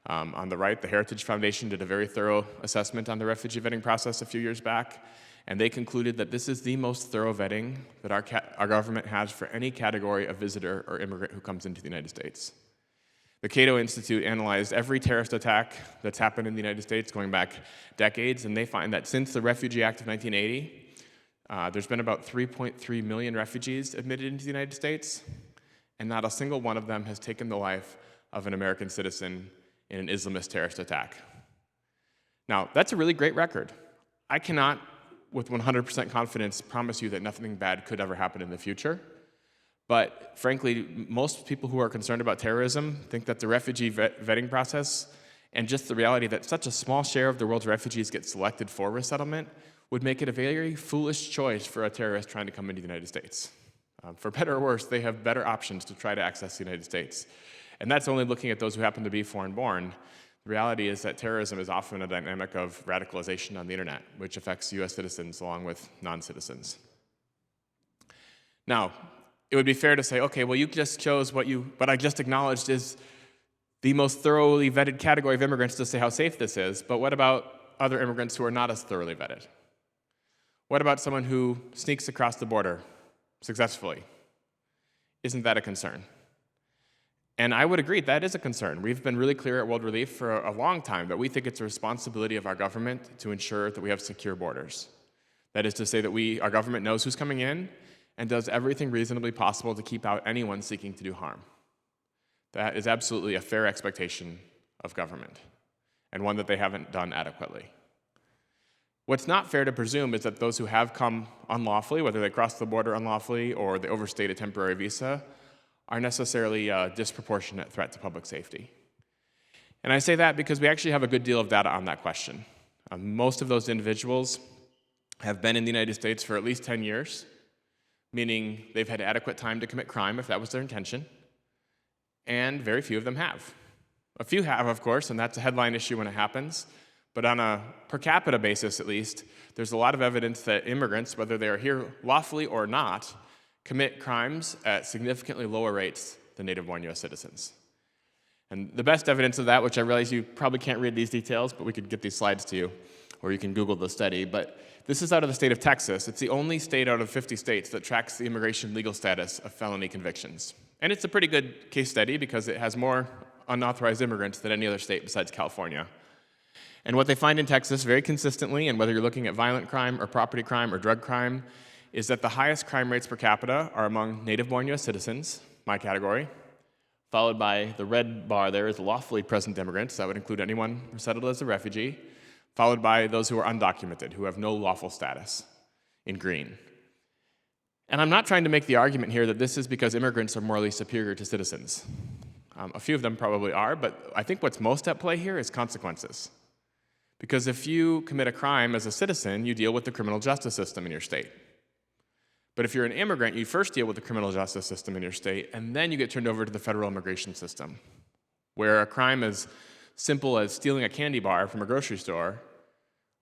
On the right, the Heritage Foundation did a very thorough assessment on the refugee vetting process a few years back, and they concluded that this is the most thorough vetting that our government has for any category of visitor or immigrant who comes into the United States. The Cato Institute analyzed every terrorist attack that's happened in the United States going back decades, and they find that since the Refugee Act of 1980, there's been about 3.3 million refugees admitted into the United States, and not a single one of them has taken the life of an American citizen in an Islamist terrorist attack. Now, that's a really great record. I cannot, with 100% confidence, promise you that nothing bad could ever happen in the future. But frankly, most people who are concerned about terrorism think that the refugee vetting process and just the reality that such a small share of the world's refugees get selected for resettlement would make it a very foolish choice for a terrorist trying to come into the United States. For better or worse, they have better options to try to access the United States. And that's only looking at those who happen to be foreign-born. The reality is that terrorism is often a dynamic of radicalization on the internet, which affects US citizens along with non-citizens. Now, it would be fair to say, okay, well, you just chose what I just acknowledged is the most thoroughly vetted category of immigrants to say how safe this is, but what about other immigrants who are not as thoroughly vetted? What about someone who sneaks across the border successfully? Isn't that a concern? And I would agree, that is a concern. We've been really clear at World Relief for a long time that we think it's a responsibility of our government to ensure that we have secure borders. That is to say that our government knows who's coming in and does everything reasonably possible to keep out anyone seeking to do harm. That is absolutely a fair expectation of government, and one that they haven't done adequately. What's not fair to presume is that those who have come unlawfully, whether they crossed the border unlawfully or they overstayed a temporary visa, are necessarily a disproportionate threat to public safety. And I say that because we actually have a good deal of data on that question. Most of those individuals have been in the United States for at least 10 years, meaning they've had adequate time to commit crime if that was their intention, and very few of them have. A few have, of course, and that's a headline issue when it happens, but on a per capita basis at least, there's a lot of evidence that immigrants, whether they are here lawfully or not, commit crimes at significantly lower rates than native-born US citizens. And the best evidence of that, which I realize you probably can't read these details, but we could get these slides to you, or you can Google the study, but this is out of the state of Texas. It's the only state out of 50 states that tracks the immigration legal status of felony convictions. And it's a pretty good case study because it has more unauthorized immigrants than any other state besides California. And what they find in Texas very consistently, and whether you're looking at violent crime or property crime or drug crime, is that the highest crime rates per capita are among native-born US citizens, my category, followed by the red bar there is lawfully present immigrants. That would include anyone resettled as a refugee, followed by those who are undocumented, who have no lawful status, in green. And I'm not trying to make the argument here that this is because immigrants are morally superior to citizens. A few of them probably are, but I think what's most at play here is consequences. Because if you commit a crime as a citizen, you deal with the criminal justice system in your state. But if you're an immigrant, you first deal with the criminal justice system in your state, and then you get turned over to the federal immigration system, where a crime as simple as stealing a candy bar from a grocery store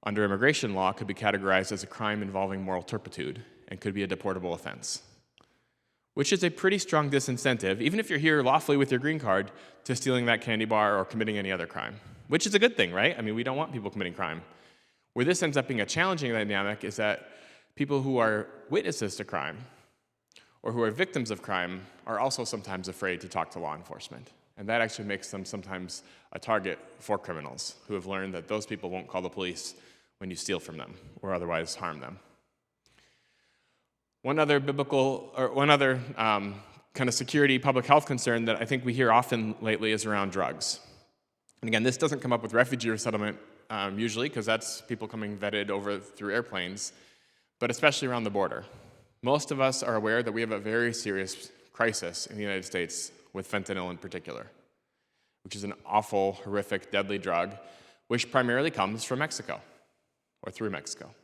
under immigration law could be categorized as a crime involving moral turpitude and could be a deportable offense. which is a pretty strong disincentive, even if you're here lawfully with your green card, to stealing that candy bar or committing any other crime, which is a good thing, right? I mean, we don't want people committing crime. Where this ends up being a challenging dynamic is that people who are witnesses to crime or who are victims of crime are also sometimes afraid to talk to law enforcement. And that actually makes them sometimes a target for criminals who have learned that those people won't call the police when you steal from them or otherwise harm them. One other kind of security public health concern that I think we hear often lately is around drugs. And again, this doesn't come up with refugee resettlement usually, because that's people coming vetted over through airplanes, but especially around the border. Most of us are aware that we have a very serious crisis in the United States with fentanyl in particular, which is an awful, horrific, deadly drug, which primarily comes from Mexico or through Mexico.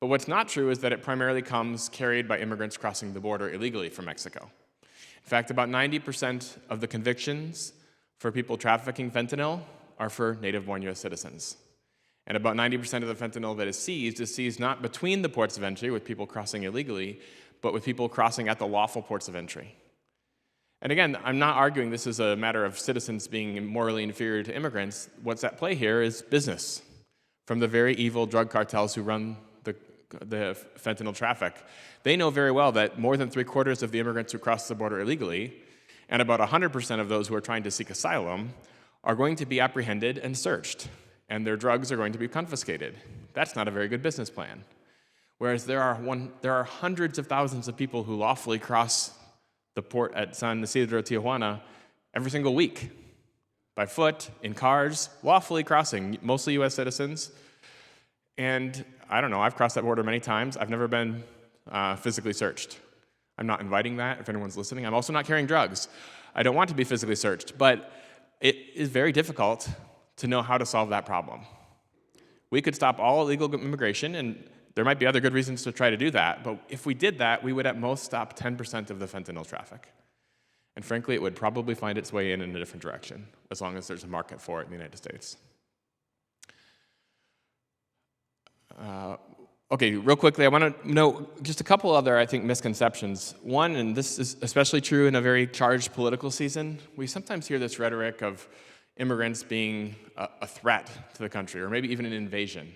But what's not true is that it primarily comes carried by immigrants crossing the border illegally from Mexico. In fact, about 90% of the convictions for people trafficking fentanyl are for native-born U.S. citizens. And about 90% of the fentanyl that is seized not between the ports of entry with people crossing illegally, but with people crossing at the lawful ports of entry. And again, I'm not arguing this is a matter of citizens being morally inferior to immigrants. What's at play here is business from the very evil drug cartels who run the fentanyl traffic. They know very well that more than 3/4 of the immigrants who cross the border illegally, and about 100% of those who are trying to seek asylum, are going to be apprehended and searched, and their drugs are going to be confiscated. That's not a very good business plan. Whereas there are hundreds of thousands of people who lawfully cross the port at San Isidro, Tijuana, every single week, by foot, in cars, lawfully crossing, mostly U.S. citizens. And I don't know, I've crossed that border many times. I've never been physically searched. I'm not inviting that if anyone's listening. I'm also not carrying drugs. I don't want to be physically searched, but it is very difficult to know how to solve that problem. We could stop all illegal immigration, and there might be other good reasons to try to do that, but if we did that, we would at most stop 10% of the fentanyl traffic. And frankly, it would probably find its way in a different direction, as long as there's a market for it in the United States. Okay, real quickly, I want to note just a couple other, I think, misconceptions. One, and this is especially true in a very charged political season, we sometimes hear this rhetoric of immigrants being a threat to the country, or maybe even an invasion.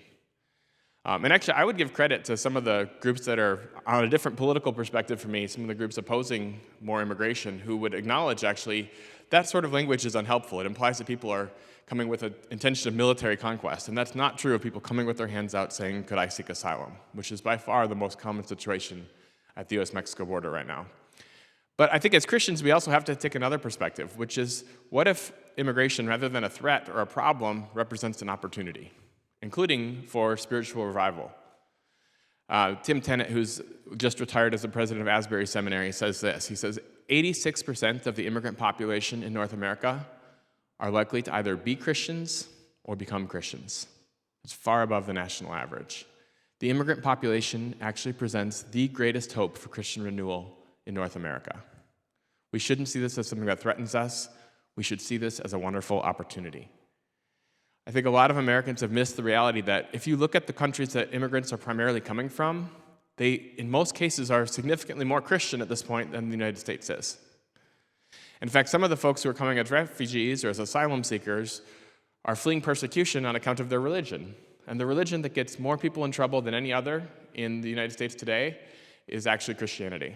And actually, I would give credit to some of the groups that are on a different political perspective from me, some of the groups opposing more immigration, who would acknowledge, actually, that sort of language is unhelpful. It implies that people are coming with an intention of military conquest, and that's not true of people coming with their hands out saying, could I seek asylum, which is by far the most common situation at the U.S.-Mexico border right now. But I think as Christians, we also have to take another perspective, which is, what if immigration, rather than a threat or a problem, represents an opportunity, including for spiritual revival? Tim Tennant, who's just retired as the president of Asbury Seminary, says this. He says, 86% of the immigrant population in North America are likely to either be Christians or become Christians. It's far above the national average. The immigrant population actually presents the greatest hope for Christian renewal in North America. We shouldn't see this as something that threatens us. We should see this as a wonderful opportunity. I think a lot of Americans have missed the reality that if you look at the countries that immigrants are primarily coming from, they, in most cases, are significantly more Christian at this point than the United States is. In fact, some of the folks who are coming as refugees or as asylum seekers are fleeing persecution on account of their religion. And the religion that gets more people in trouble than any other in the United States today is actually Christianity.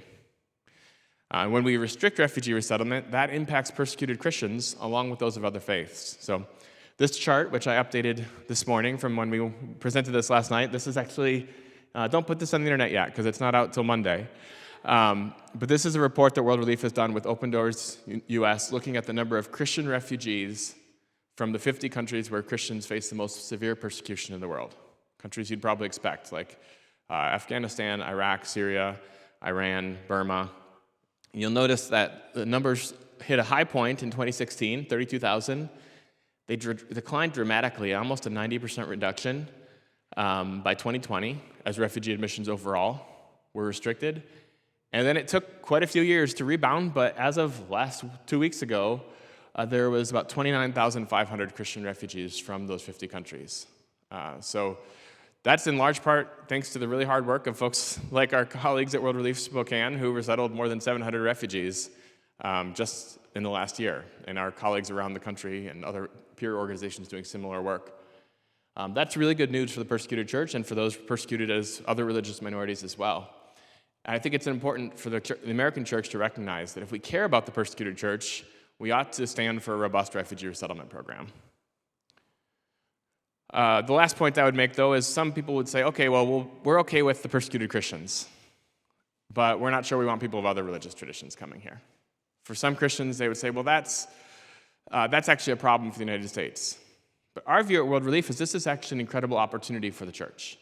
When we restrict refugee resettlement, that impacts persecuted Christians along with those of other faiths. So this chart, which I updated this morning from when we presented this last night, this is actually, don't put this on the internet yet because it's not out till Monday. But this is a report that World Relief has done with Open Doors US, looking at the number of Christian refugees from the 50 countries where Christians face the most severe persecution in the world. Countries you'd probably expect, like Afghanistan, Iraq, Syria, Iran, Burma. You'll notice that the numbers hit a high point in 2016, 32,000. They declined dramatically, almost a 90% reduction by 2020, as refugee admissions overall were restricted. And then it took quite a few years to rebound, but as of last 2 weeks ago, there was about 29,500 Christian refugees from those 50 countries. So That's in large part thanks to the really hard work of folks like our colleagues at World Relief Spokane, who resettled more than 700 refugees just in the last year, and our colleagues around the country and other peer organizations doing similar work. That's really good news for the persecuted church and for those persecuted as other religious minorities as well. And I think it's important for the American church to recognize that if we care about the persecuted church, we ought to stand for a robust refugee resettlement program. The last point I would make, though, is some people would say, okay, well, we're okay with the persecuted Christians, but we're not sure we want people of other religious traditions coming here. For some Christians, they would say, well, that's actually a problem for the United States. But our view at World Relief is this is actually an incredible opportunity for the church.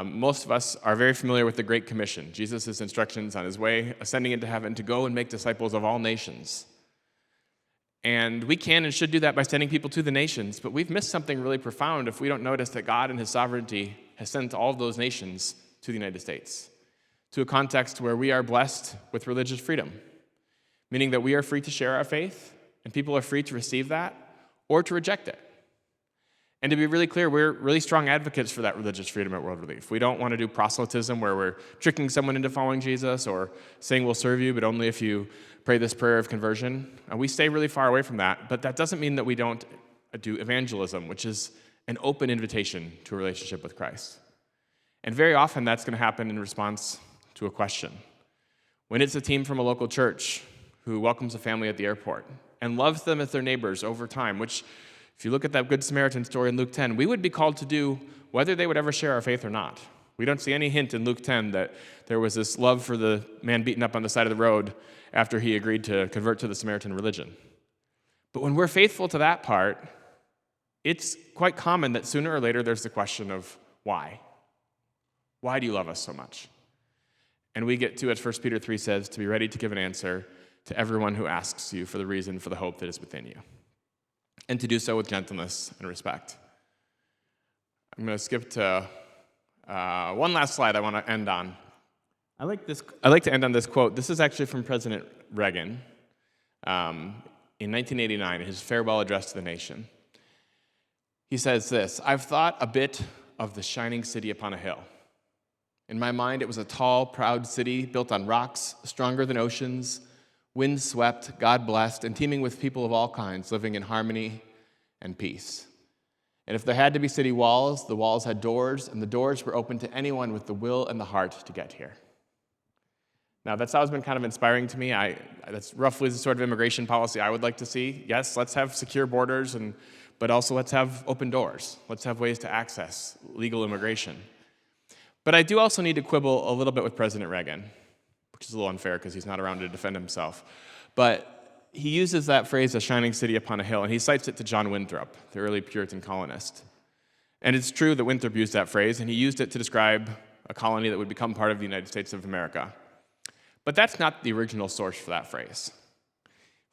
Most of us are very familiar with the Great Commission, Jesus' instructions on his way, ascending into heaven, to go and make disciples of all nations. And we can and should do that by sending people to the nations, but we've missed something really profound if we don't notice that God in his sovereignty has sent all of those nations to the United States, to a context where we are blessed with religious freedom, meaning that we are free to share our faith, and people are free to receive that or to reject it. And to be really clear, we're really strong advocates for that religious freedom at World Relief. We don't want to do proselytism where we're tricking someone into following Jesus or saying we'll serve you, but only if you pray this prayer of conversion. And we stay really far away from that, but that doesn't mean that we don't do evangelism, which is an open invitation to a relationship with Christ. And very often that's going to happen in response to a question. When it's a team from a local church who welcomes a family at the airport and loves them as their neighbors over time, which if you look at that Good Samaritan story in Luke 10, we would be called to do whether they would ever share our faith or not. We don't see any hint in Luke 10 that there was this love for the man beaten up on the side of the road after he agreed to convert to the Samaritan religion. But when we're faithful to that part, it's quite common that sooner or later there's the question of why? Why do you love us so much? And we get to, as 1 Peter 3 says, to be ready to give an answer to everyone who asks you for the reason for the hope that is within you, and to do so with gentleness and respect. I'm going to skip to one last slide I want to end on. I like to end on this quote. This is actually from President Reagan in 1989, in his farewell address to the nation. He says this: "I've thought a bit of the shining city upon a hill. In my mind, it was a tall, proud city built on rocks, stronger than oceans, wind-swept, God-blessed, and teeming with people of all kinds living in harmony and peace. And if there had to be city walls, the walls had doors, and the doors were open to anyone with the will and the heart to get here." Now, that's always been kind of inspiring to me. That's roughly the sort of immigration policy I would like to see. Yes, let's have secure borders, but also let's have open doors. Let's have ways to access legal immigration. But I do also need to quibble a little bit with President Reagan, which is a little unfair because he's not around to defend himself. But he uses that phrase, a shining city upon a hill, and he cites it to John Winthrop, the early Puritan colonist. And it's true that Winthrop used that phrase, and he used it to describe a colony that would become part of the United States of America. But that's not the original source for that phrase.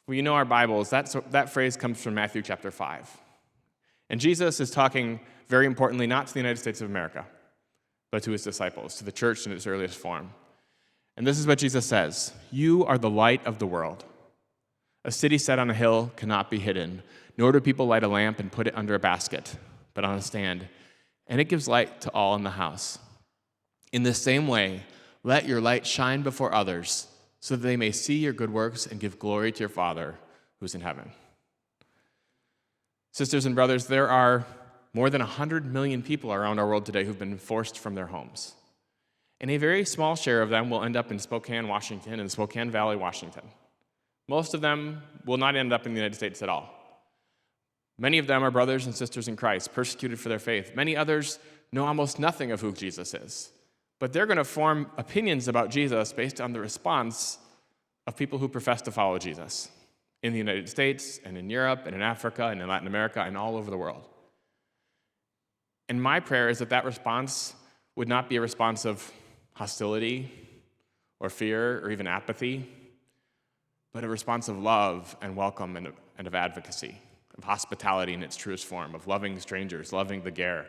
Well, you know our Bibles, that phrase comes from Matthew chapter 5. And Jesus is talking, very importantly, not to the United States of America, but to his disciples, to the church in its earliest form. And this is what Jesus says: "You are the light of the world. A city set on a hill cannot be hidden, nor do people light a lamp and put it under a basket, but on a stand, and it gives light to all in the house. In the same way, let your light shine before others, so that they may see your good works and give glory to your Father who's in heaven." Sisters and brothers, there are more than 100 million people around our world today who've been forced from their homes. And a very small share of them will end up in Spokane, Washington, and Spokane Valley, Washington. Most of them will not end up in the United States at all. Many of them are brothers and sisters in Christ, persecuted for their faith. Many others know almost nothing of who Jesus is. But they're going to form opinions about Jesus based on the response of people who profess to follow Jesus in the United States and in Europe and in Africa and in Latin America and all over the world. And my prayer is that that response would not be a response of hostility or fear or even apathy, but a response of love and welcome and of advocacy, of hospitality in its truest form, of loving strangers, loving the Ger.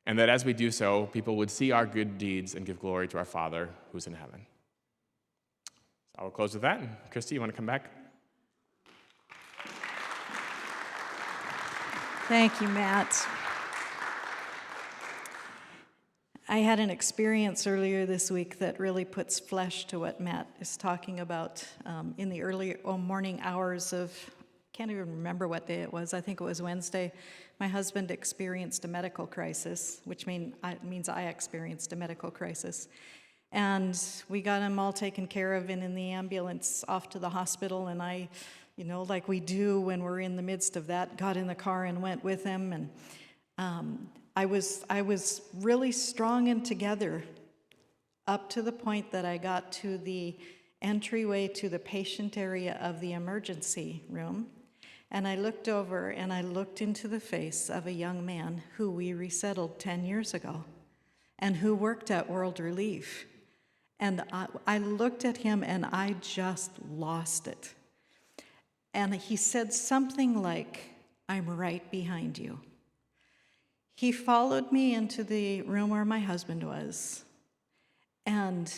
And that as we do so, people would see our good deeds and give glory to our Father who's in heaven. So I will close with that. And Christy, you want to come back? Thank you, Matt. I had an experience earlier this week that really puts flesh to what Matt is talking about. In the early morning hours of, can't even remember what day it was, I think it was Wednesday, my husband experienced a medical crisis, which means I experienced a medical crisis. And we got him all taken care of and in the ambulance off to the hospital, and I, like we do when we're in the midst of that, got in the car and went with him, and I was really strong and together up to the point that I got to the entryway to the patient area of the emergency room, and I looked over and I looked into the face of a young man who we resettled 10 years ago and who worked at World Relief. And I looked at him and I just lost it. And he said something like, "I'm right behind you." He followed me into the room where my husband was, and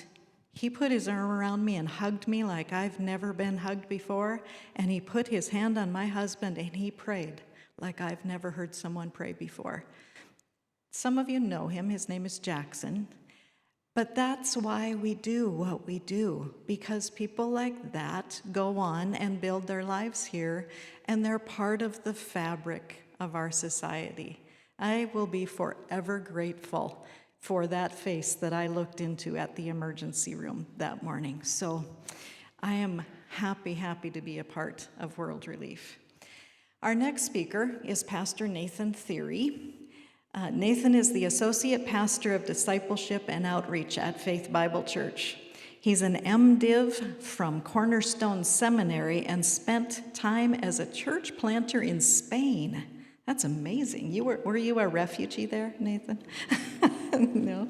he put his arm around me and hugged me like I've never been hugged before, and he put his hand on my husband and he prayed like I've never heard someone pray before. Some of you know him, his name is Jackson, but that's why we do what we do, because people like that go on and build their lives here, and they're part of the fabric of our society. I will be forever grateful for that face that I looked into at the emergency room that morning. So I am happy to be a part of World Relief. Our next speaker is Pastor Nathan Theory. Nathan is the Associate Pastor of Discipleship and Outreach at Faith Bible Church. He's an MDiv from Cornerstone Seminary and spent time as a church planter in Spain. That's amazing. Were you a refugee there, Nathan? No.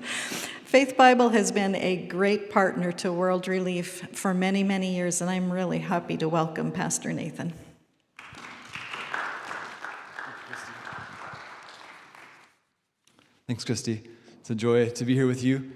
Faith Bible has been a great partner to World Relief for many, many years, and I'm really happy to welcome Pastor Nathan. Thanks, Christy. It's a joy to be here with you.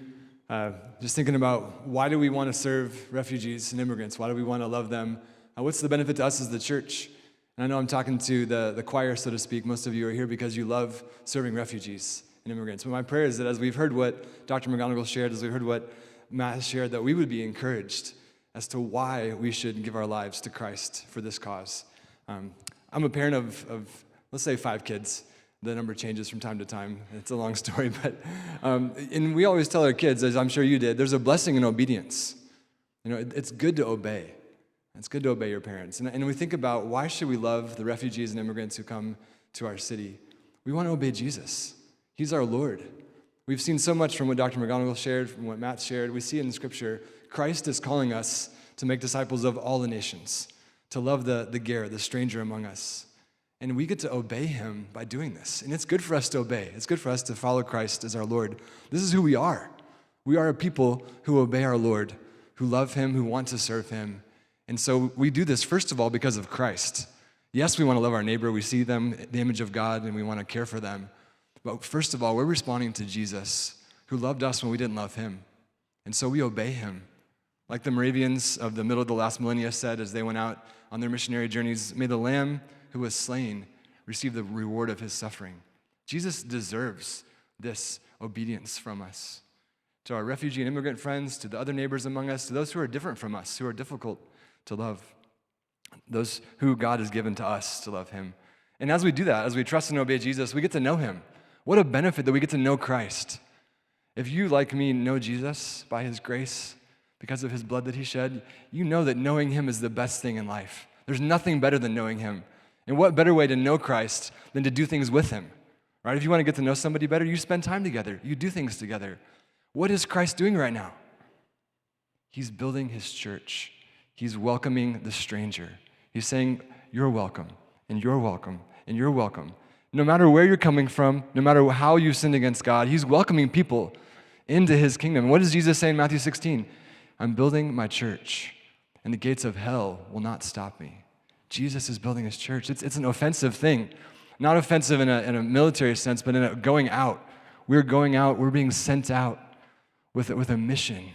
Just thinking about why do we want to serve refugees and immigrants? Why do we want to love them? What's the benefit to us as the church? And I know I'm talking to the choir, so to speak. Most of you are here because you love serving refugees and immigrants. But my prayer is that as we've heard what Dr. McGonigal shared, as we've heard what Matt has shared, that we would be encouraged as to why we should give our lives to Christ for this cause. I'm a parent of let's say 5 kids. The number changes from time to time. It's a long story, but and we always tell our kids, as I'm sure you did, there's a blessing in obedience. It's good to obey. It's good to obey your parents. And we think about why should we love the refugees and immigrants who come to our city? We want to obey Jesus. He's our Lord. We've seen so much from what Dr. McGonigal shared, from what Matt shared. We see it in Scripture. Christ is calling us to make disciples of all the nations, to love the Ger, the stranger among us. And we get to obey him by doing this. And it's good for us to obey. It's good for us to follow Christ as our Lord. This is who we are. We are a people who obey our Lord, who love him, who want to serve him. And so we do this, first of all, because of Christ. Yes, we want to love our neighbor. We see them, the image of God, and we want to care for them. But first of all, we're responding to Jesus, who loved us when we didn't love him. And so we obey him. Like the Moravians of the middle of the last millennia said as they went out on their missionary journeys, may the Lamb who was slain receive the reward of his suffering. Jesus deserves this obedience from us. To our refugee and immigrant friends, to the other neighbors among us, to those who are different from us, who are difficult to love, those who God has given to us to love him. And as we do that, as we trust and obey Jesus, we get to know him. What a benefit that we get to know Christ. If you, like me, know Jesus by his grace, because of his blood that he shed, you know that knowing him is the best thing in life. There's nothing better than knowing him. And what better way to know Christ than to do things with him, right? If you want to get to know somebody better, you spend time together. You do things together. What is Christ doing right now? He's building his church. He's welcoming the stranger. He's saying, you're welcome, and you're welcome, and you're welcome. No matter where you're coming from, no matter how you've sinned against God, he's welcoming people into his kingdom. What does Jesus say in Matthew 16? I'm building my church, and the gates of hell will not stop me. Jesus is building his church. It's an offensive thing. Not offensive in a military sense, but in a going out. We're going out, we're being sent out with a mission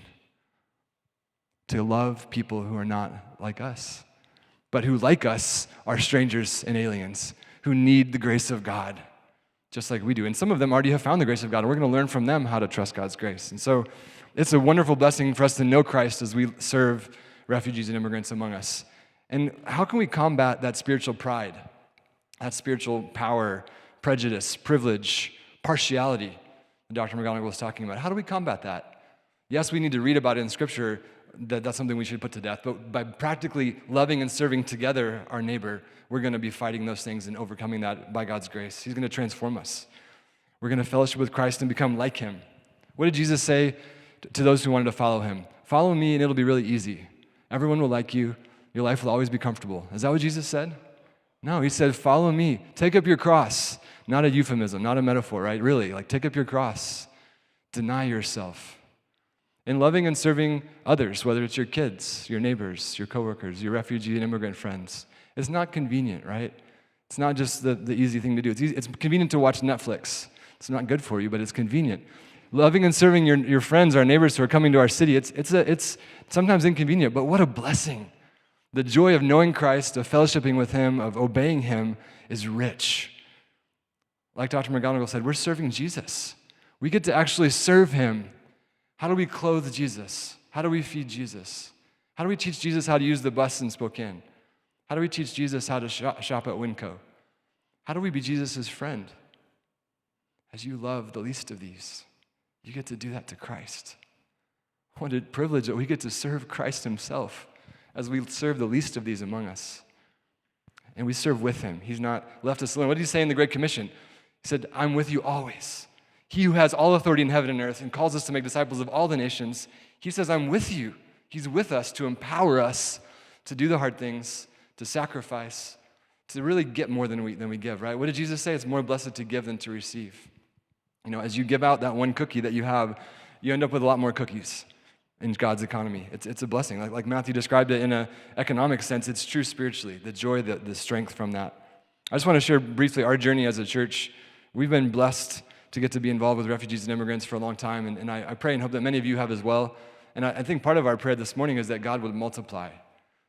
to love people who are not like us, but who, like us, are strangers and aliens, who need the grace of God, just like we do. And some of them already have found the grace of God, and we're going to learn from them how to trust God's grace. And so it's a wonderful blessing for us to know Christ as we serve refugees and immigrants among us. And how can we combat that spiritual pride, that spiritual power, prejudice, privilege, partiality that Dr. McGonigal was talking about? How do we combat that? Yes, we need to read about it in Scripture, that's something we should put to death, but by practically loving and serving together our neighbor, we're going to be fighting those things and overcoming that by God's grace. He's going to transform us. We're going to fellowship with Christ and become like him. What did Jesus say to those who wanted to follow him? Follow me and it'll be really easy. Everyone will like you. Your life will always be comfortable. Is that what Jesus said? No, he said, follow me. Take up your cross. Not a euphemism, not a metaphor, right? Really, like take up your cross. Deny yourself. In loving and serving others, whether it's your kids, your neighbors, your coworkers, your refugee and immigrant friends, it's not convenient, right? It's not just the easy thing to do. It's convenient to watch Netflix. It's not good for you, but it's convenient. Loving and serving your friends, our neighbors who are coming to our city, it's sometimes inconvenient, but what a blessing. The joy of knowing Christ, of fellowshipping with him, of obeying him is rich. Like Dr. McGonigal said, we're serving Jesus. We get to actually serve him. How do we clothe Jesus? How do we feed Jesus? How do we teach Jesus how to use the bus in Spokane? How do we teach Jesus how to shop at Winco? How do we be Jesus' friend? As you love the least of these, you get to do that to Christ. What a privilege that we get to serve Christ himself as we serve the least of these among us. And we serve with him. He's not left us alone. What did he say in the Great Commission? He said, I'm with you always. He who has all authority in heaven and earth and calls us to make disciples of all the nations, he says, I'm with you. He's with us to empower us to do the hard things, to sacrifice, to really get more than we give, right? What did Jesus say? It's more blessed to give than to receive. You know, as you give out that one cookie that you have, you end up with a lot more cookies in God's economy. It's a blessing. Like Matthew described it in an economic sense, it's true spiritually, the joy, the strength from that. I just want to share briefly our journey as a church. We've been blessed to get to be involved with refugees and immigrants for a long time, and I pray and hope that many of you have as well. And I think part of our prayer this morning is that God would multiply,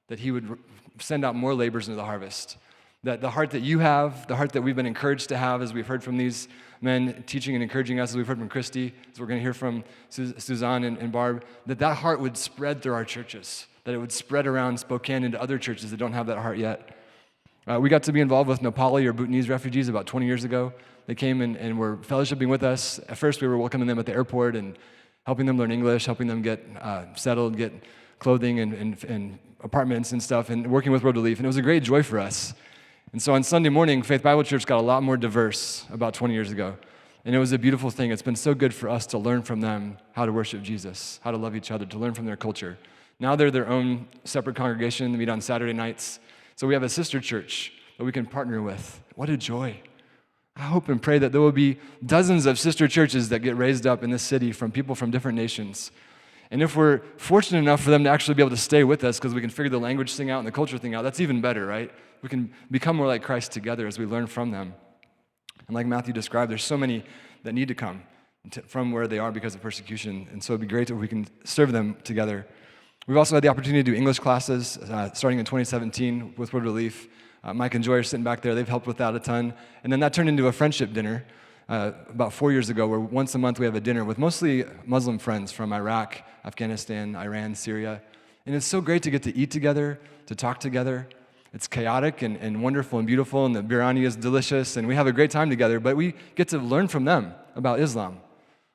that he would send out more laborers into the harvest, that the heart that you have, the heart that we've been encouraged to have as we've heard from these men teaching and encouraging us, as we've heard from Christy, as we're going to hear from Suzanne and Barb, that heart would spread through our churches, that it would spread around Spokane into other churches that don't have that heart yet. We got to be involved with Nepali or Bhutanese refugees about 20 years ago. They came and were fellowshipping with us. At first, we were welcoming them at the airport and helping them learn English, helping them get settled, get clothing and apartments and stuff, and working with Road Relief. And it was a great joy for us. And so on Sunday morning, Faith Bible Church got a lot more diverse about 20 years ago. And it was a beautiful thing. It's been so good for us to learn from them how to worship Jesus, how to love each other, to learn from their culture. Now they're their own separate congregation. They meet on Saturday nights. So we have a sister church that we can partner with. What a joy. I hope and pray that there will be dozens of sister churches that get raised up in this city from people from different nations. And if we're fortunate enough for them to actually be able to stay with us because we can figure the language thing out and the culture thing out, that's even better, right? We can become more like Christ together as we learn from them. And like Matthew described, there's so many that need to come from where they are because of persecution. And so it'd be great if we can serve them together. We've also had the opportunity to do English classes starting in 2017 with Road Relief. Mike and Joy are sitting back there. They've helped with that a ton. And then that turned into a friendship dinner about 4 years ago, where once a month we have a dinner with mostly Muslim friends from Iraq, Afghanistan, Iran, Syria. And it's so great to get to eat together, to talk together. It's chaotic and wonderful and beautiful, and the biryani is delicious, and we have a great time together, but we get to learn from them about Islam.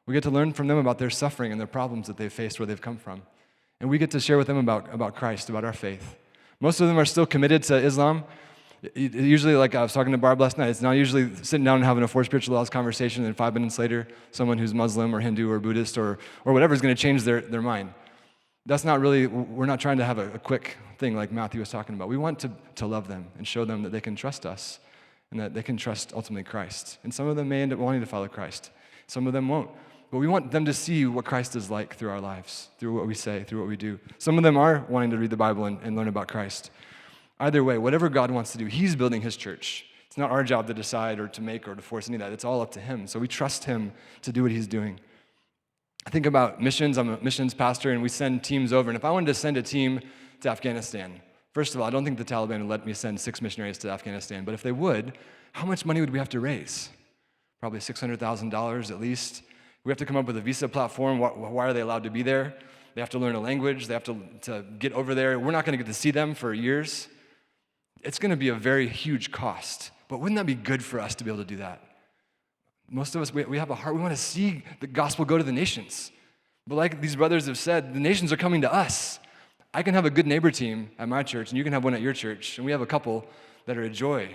We get to learn from them about their suffering and their problems that they've faced, where they've come from. And we get to share with them about Christ, about our faith. Most of them are still committed to Islam. Usually, like I was talking to Barb last night, it's not usually sitting down and having a four spiritual laws conversation, and 5 minutes later, someone who's Muslim or Hindu or Buddhist or whatever is going to change their mind. That's not really, we're not trying to have a quick thing like Matthew was talking about. We want to love them and show them that they can trust us and that they can trust ultimately Christ. And some of them may end up wanting to follow Christ. Some of them won't. But we want them to see what Christ is like through our lives, through what we say, through what we do. Some of them are wanting to read the Bible and learn about Christ. Either way, whatever God wants to do, he's building his church. It's not our job to decide or to make or to force any of that. It's all up to him. So we trust him to do what he's doing. I think about missions. I'm a missions pastor, and we send teams over. And if I wanted to send a team to Afghanistan, first of all, I don't think the Taliban would let me send 6 missionaries to Afghanistan. But if they would, how much money would we have to raise? probably $600,000 at least. We have to come up with a visa platform. Why are they allowed to be there? They have to learn a language. They have to get over there. We're not going to get to see them for years. It's going to be a very huge cost. But wouldn't that be good for us to be able to do that? Most of us, we have a heart. We want to see the gospel go to the nations. But like these brothers have said, the nations are coming to us. I can have a good neighbor team at my church, and you can have one at your church. And we have a couple that are a joy.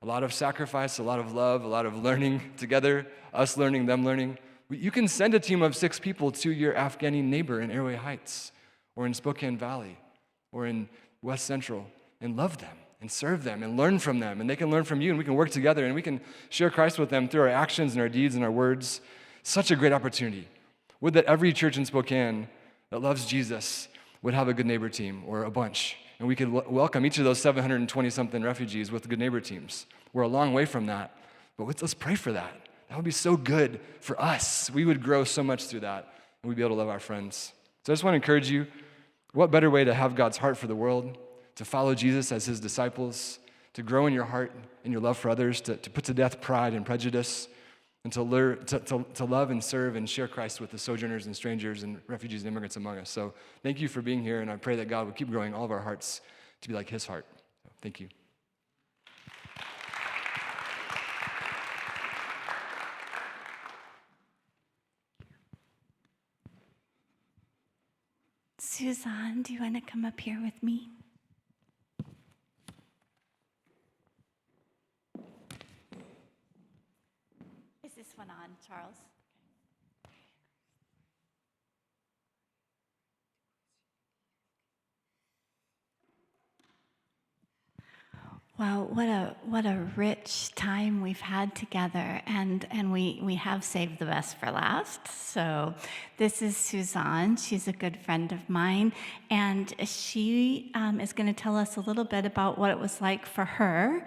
A lot of sacrifice, a lot of love, a lot of learning together, us learning, them learning. You can send a team of 6 people to your Afghani neighbor in Airway Heights or in Spokane Valley or in West Central and love them and serve them and learn from them. And they can learn from you, and we can work together, and we can share Christ with them through our actions and our deeds and our words. Such a great opportunity. Would that every church in Spokane that loves Jesus would have a good neighbor team or a bunch, and we could welcome each of those 720-something refugees with good neighbor teams. We're a long way from that, but let's pray for that. That would be so good for us. We would grow so much through that, and we'd be able to love our friends. So I just want to encourage you, what better way to have God's heart for the world, to follow Jesus as his disciples, to grow in your heart and your love for others, to put to death pride and prejudice, and to love and serve and share Christ with the sojourners and strangers and refugees and immigrants among us. So thank you for being here, and I pray that God would keep growing all of our hearts to be like his heart. So thank you. Suzanne, do you want to come up here with me? Is this one on, Charles? Well, what a rich time we've had together, and we have saved the best for last. So this is Suzanne. She's a good friend of mine, and she is going to tell us a little bit about what it was like for her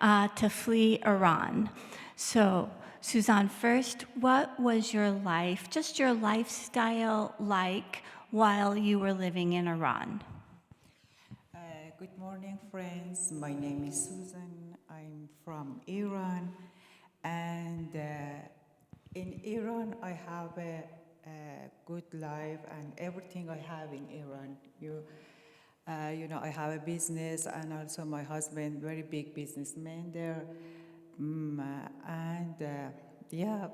to flee Iran. So Suzanne, first, what was your life, just your lifestyle like while you were living in Iran? Good morning, friends. My name is Susan. I'm from Iran, and in Iran, I have a good life and everything I have in Iran. You know, I have a business, and also my husband, very big businessman there. Yeah,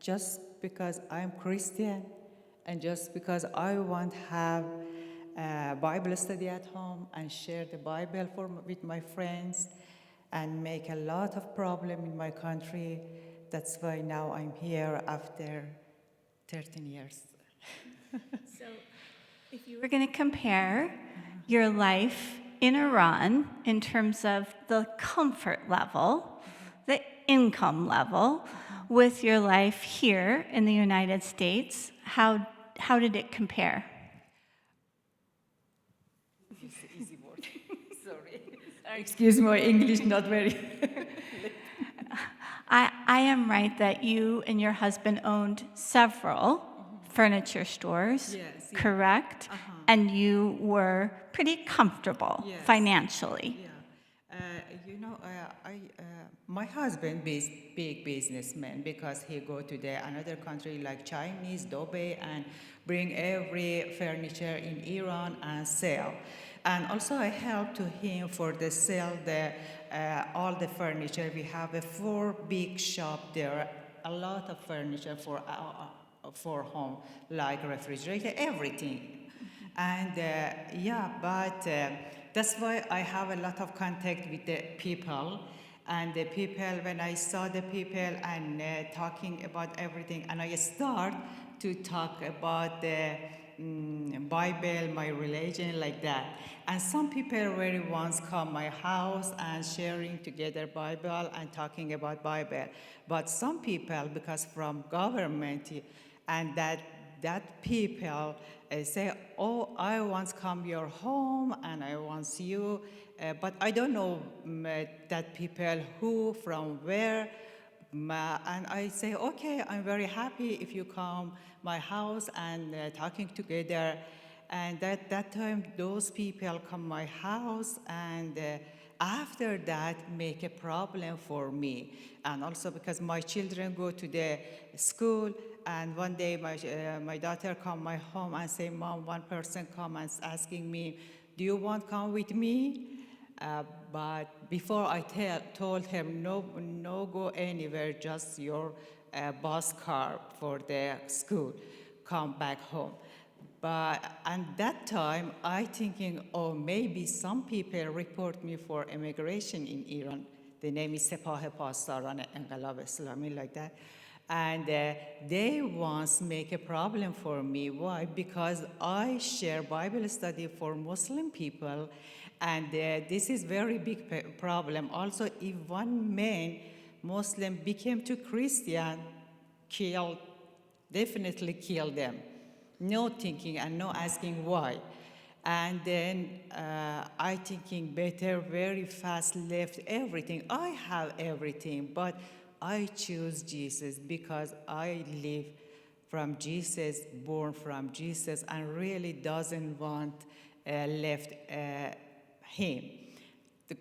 just because I'm Christian, and just because I want to have Bible study at home and share the Bible with my friends and make a lot of problem in my country. That's why now I'm here after 13 years. So if you were going to compare your life in Iran in terms of the comfort level, the income level, with your life here in the United States, how did it compare? Easy word. Sorry. Excuse my English, not very. I am right that you and your husband owned several furniture stores, Yes, yeah. correct? And you were pretty comfortable Yes. financially. Yeah. You know, my husband is big businessman because he go to another country like Chinese, Dubai, and bring every furniture in Iran and sell. And also I help to him for the sell all the furniture. We have a 4 big shop there, a lot of furniture for home, like refrigerator, everything. And that's why I have a lot of contact with the people. And the people, when I saw the people and talking about everything, and I start to talk about the Bible, my religion, like that. And some people really once come my house and sharing together Bible and talking about Bible. But some people, because from government, and that people say, oh, I once come your home and I want you, but I don't know that people who, from where, and I say, okay, I'm very happy if you come my house and talking together. And that time, those people come my house and after that make a problem for me. And also because my children go to the school, and one day my daughter come my home and say, Mom, one person come and asking me, do you want to come with me? But before I told him, no go anywhere, just your bus car for the school, come back home. But at that time, I thinking, oh, maybe some people report me for immigration in Iran. The name is Sepah Pastaran Enqilab Islami, like that. And they once make a problem for me. Why? Because I share Bible study for Muslim people, and this is very big problem. Also, if one man, Muslim, became to Christian, definitely kill them. No thinking and no asking why. And then I thinking better, very fast left everything. I have everything, but I choose Jesus because I live from Jesus, born from Jesus, and really doesn't want left him,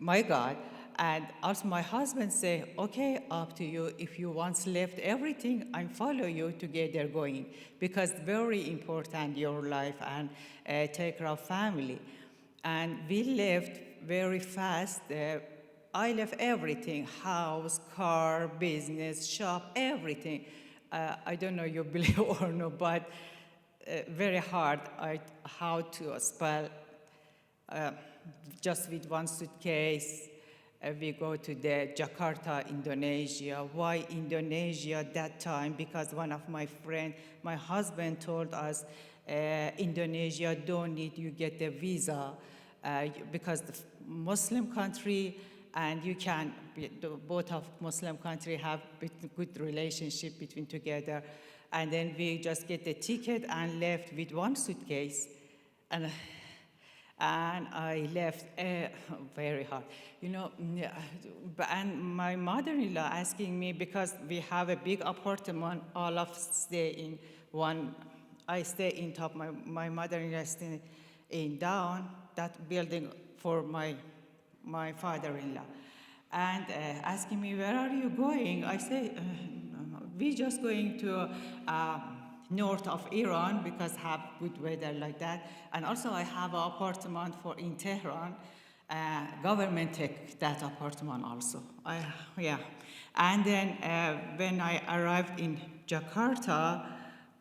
my God. And also my husband say, okay, up to you. If you once left everything, I follow you together going, because very important your life and take care of family. And we left very fast. I left everything, house, car, business, shop, everything. I don't know you believe or no, but very hard how to spell just with one suitcase. We go to the Jakarta, Indonesia. Why Indonesia that time? Because one of my friends, my husband told us, Indonesia don't need you get a visa because the Muslim country, and you can, both of Muslim country have good relationship between together. And then we just get the ticket and left with one suitcase. And I left very hard, you know. And my mother-in-law asking me, because we have a big apartment, all of stay in one. I stay in top. My mother-in-law stay in down that building for my father-in-law, and asking me, where are you going? I say, we just going to north of Iran because have good weather like that. And also I have an apartment in Tehran. Government take that apartment also. Yeah. And then when I arrived in Jakarta,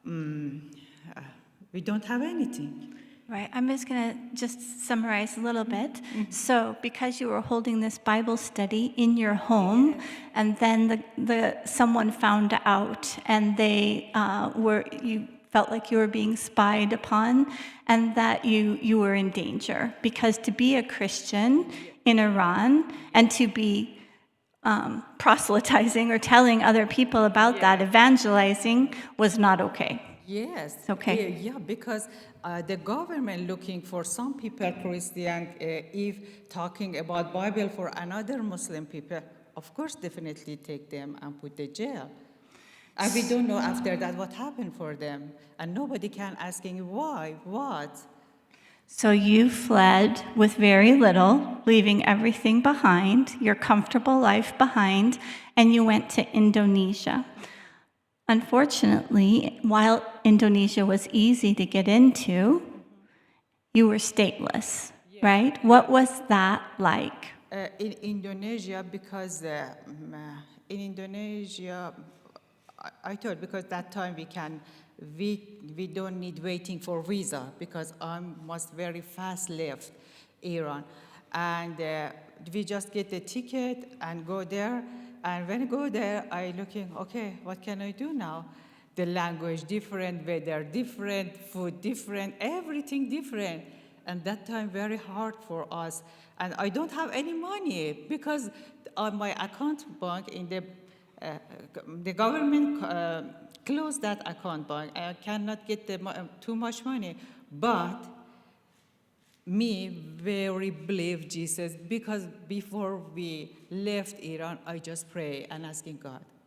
we don't have anything. Right. I'm just going to just summarize a little bit. So because you were holding this Bible study in your home, and then someone found out, and you felt like you were being spied upon, and that you were in danger. Because to be a Christian in Iran and to be proselytizing or telling other people about that, evangelizing, was not okay. Yes. Okay. Yeah, because the government looking for some people Christian, if talking about Bible for another Muslim people, of course, definitely take them and put the jail. And we don't know after that what happened for them. And nobody can asking why, what. So you fled with very little, leaving everything behind, your comfortable life behind, and you went to Indonesia. Unfortunately, while Indonesia was easy to get into, you were stateless, right? What was that like? In Indonesia, because in Indonesia, I thought because that time we don't need waiting for visa, because I must very fast left Iran. And we just get the ticket and go there. And when I go there, I looking, okay, what can I do now? The language different, weather different, food different, everything different. And that time very hard for us. And I don't have any money because on my account bank in the government closed that account bank. I cannot get too much money. But me very believe Jesus, because before we left Iran, I just pray and asking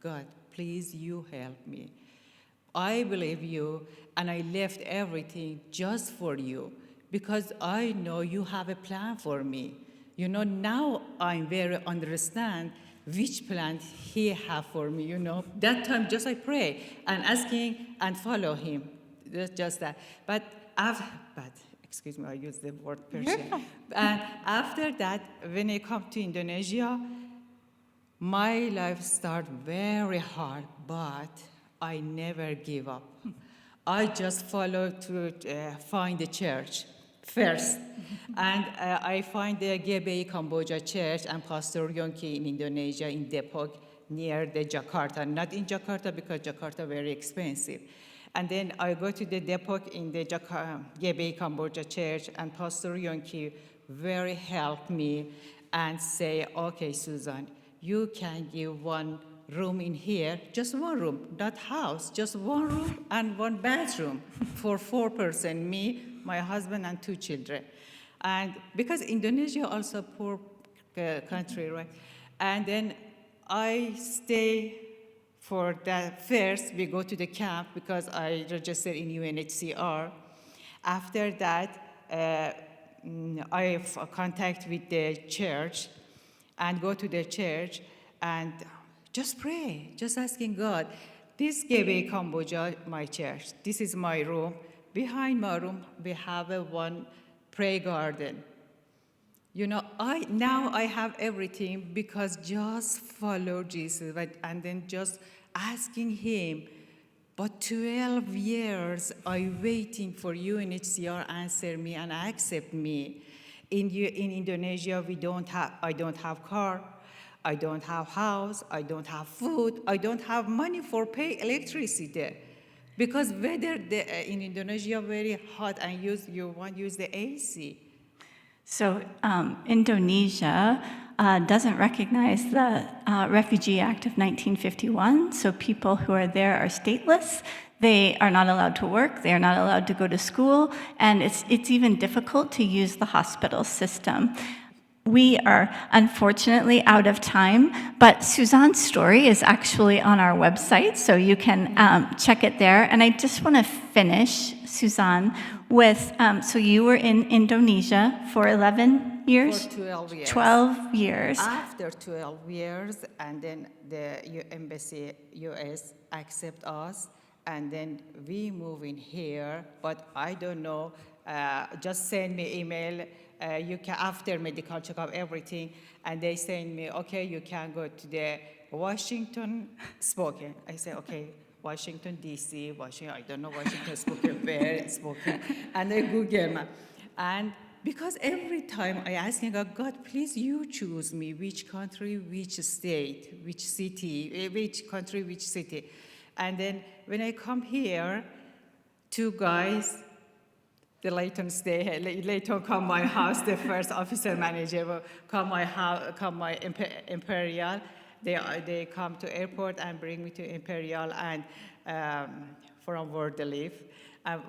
God, please you help me. I believe you, and I left everything just for you, because I know you have a plan for me. You know, now I very understand which plan he have for me, you know. That time just I pray and asking and follow him, just that. But excuse me, I use the word Persian. And after that, when I come to Indonesia, my life started very hard, but I never give up. I just follow to find the church first. And I find the GBI Cambodia church and Pastor Yonki in Indonesia, in Depok, near the Jakarta. Not in Jakarta because Jakarta very expensive. And then I go to the Depok in the GBI Cambodia church, and Pastor Yonki very helped me and say, okay, Susan, you can give one room in here, just one room, not house, just one room and one bathroom for 4 persons, me, my husband, and 2 children. And because Indonesia also poor country, right? And then I stay for that. First, we go to the camp because I registered in UNHCR. After that, I have contact with the church and go to the church and just pray, just asking God. This GBI Cambodia, my church. This is my room. Behind my room, we have one prayer garden. You know, now I have everything because just follow Jesus, right? And then just asking him. But 12 years I waiting for UNHCR answer me and accept me. In Indonesia, I don't have car, I don't have house, I don't have food, I don't have money for pay electricity. Because weather in Indonesia very hot and you want to use the AC. So Indonesia doesn't recognize the Refugee Act of 1951, so people who are there are stateless. They are not allowed to work, they are not allowed to go to school, and it's even difficult to use the hospital system. We are unfortunately out of time, but Suzanne's story is actually on our website, so you can check it there. And I just want to finish, Suzanne, with, so you were in Indonesia for 11 years? For 12 years. 12 years. After 12 years, and then the embassy, US, accept us, and then we move in here, but I don't know, just send me email, you can, after medical checkup, everything, and they send me, okay, you can go to the Washington, Spokane. I say, okay, Washington, D.C., Washington, I don't know, Washington, Spokane, where, Spokane, and I Google map. And because every time I ask God, please you choose me, which country, which state, which city, which country, which city. And then when I come here, 2 guys, the Layton stay, Layton come my house, the first officer manager will come my house, come my Imperial. They come to airport and bring me to Imperial and from Wordelief.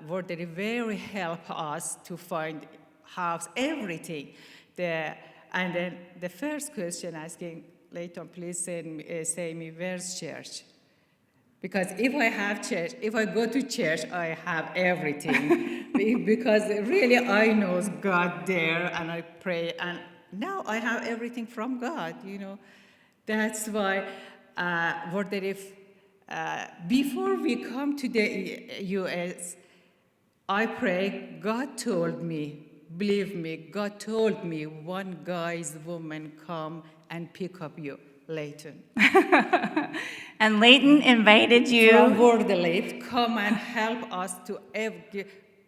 Wordelief very help us to find house, everything. And then the first question asking, Layton, please say me, where's church? Because if I have church, if I go to church, I have everything. Because really I know God there and I pray, and now I have everything from God, you know. That's why before we come to the US, I pray, God told me, believe me, God told me one guy's woman come and pick up you, Layton. And Layton invited you. From Wordelief, come and help us to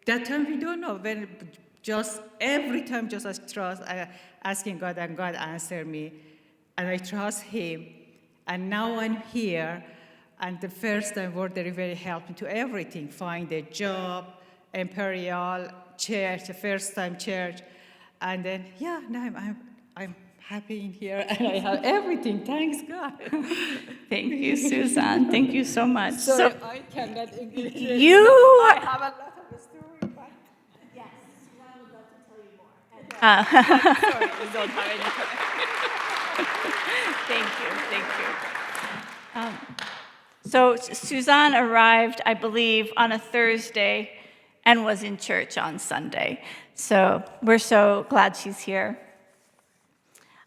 that time we don't know, when just every time just I trust, asking God, and God answered me, and I trust him. And now I'm here, and the first time Wordelief very helped me to everything, find a job, Imperial, church, the first time church, and then, yeah, now I'm happy in here, and I have everything, thanks God. Thank you, Suzanne. Thank you so much. Sorry, I cannot English. I have a lot of story, but yes, I would love to tell you more. sorry, we don't have any time. Thank you. So Suzanne arrived, I believe, on a Thursday and was in church on Sunday. So we're so glad she's here.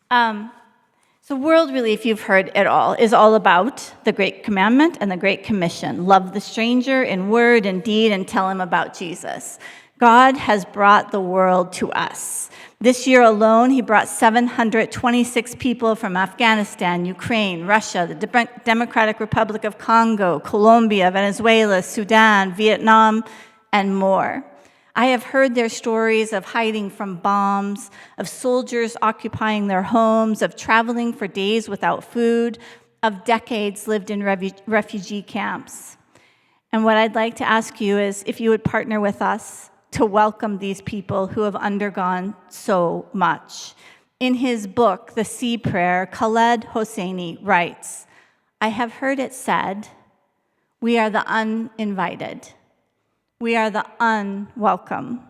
So World Relief, you've heard it all, is all about the Great Commandment and the Great Commission. Love the stranger in word and deed and tell him about Jesus. God has brought the world to us. This year alone, he brought 726 people from Afghanistan, Ukraine, Russia, the Democratic Republic of Congo, Colombia, Venezuela, Sudan, Vietnam, and more. I have heard their stories of hiding from bombs, of soldiers occupying their homes, of traveling for days without food, of decades lived in refugee camps. And what I'd like to ask you is if you would partner with us to welcome these people who have undergone so much. In his book, The Sea Prayer, Khaled Hosseini writes, "I have heard it said, we are the uninvited. We are the unwelcome.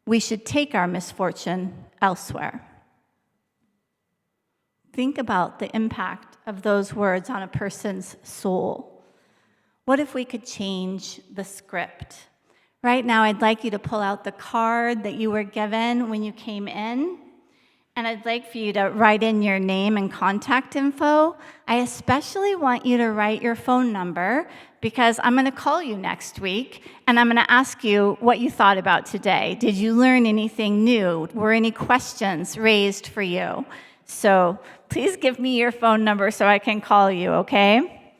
We should take our misfortune elsewhere." Think about the impact of those words on a person's soul. What if we could change the script? Right now, I'd like you to pull out the card that you were given when you came in, and I'd like for you to write in your name and contact info. I especially want you to write your phone number because I'm going to call you next week, and I'm going to ask you what you thought about today. Did you learn anything new? Were any questions raised for you? So please give me your phone number so I can call you, okay?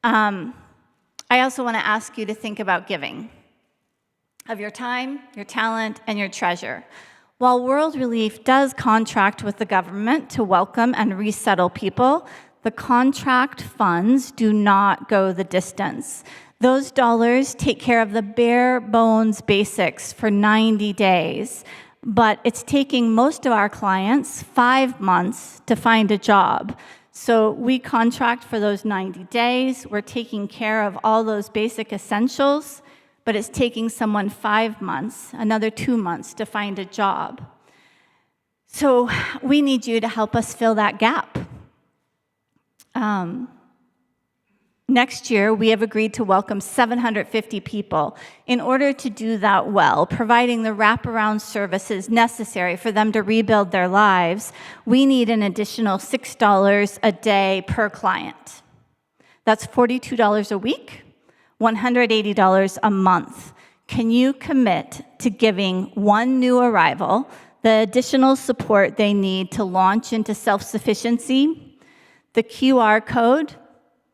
I also want to ask you to think about giving of your time, your talent, and your treasure. While World Relief does contract with the government to welcome and resettle people, the contract funds do not go the distance. Those dollars take care of the bare bones basics for 90 days, but it's taking most of our clients 5 months to find a job. So we contract for those 90 days. We're taking care of all those basic essentials, but it's taking someone 5 months, another 2 months to find a job. So we need you to help us fill that gap. Next year, we have agreed to welcome 750 people. In order to do that well, providing the wraparound services necessary for them to rebuild their lives, we need an additional $6 a day per client. That's $42 a week, $180 a month. Can you commit to giving one new arrival the additional support they need to launch into self-sufficiency? The QR code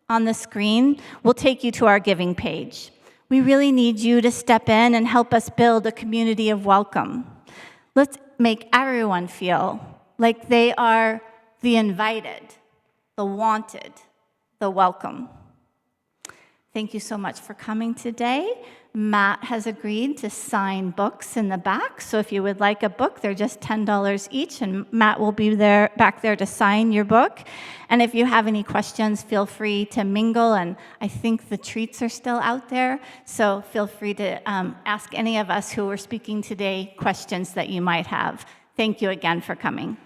on the screen will take you to our giving page. We really need you to step in and help us build a community of welcome. Let's make everyone feel like they are the invited, the wanted, the welcome. Thank you so much for coming today. Matt has agreed to sign books in the back, so if you would like a book, they're just $10 each, and Matt will be there back there to sign your book. And if you have any questions, feel free to mingle, and I think the treats are still out there, so feel free to ask any of us who are speaking today questions that you might have. Thank you again for coming.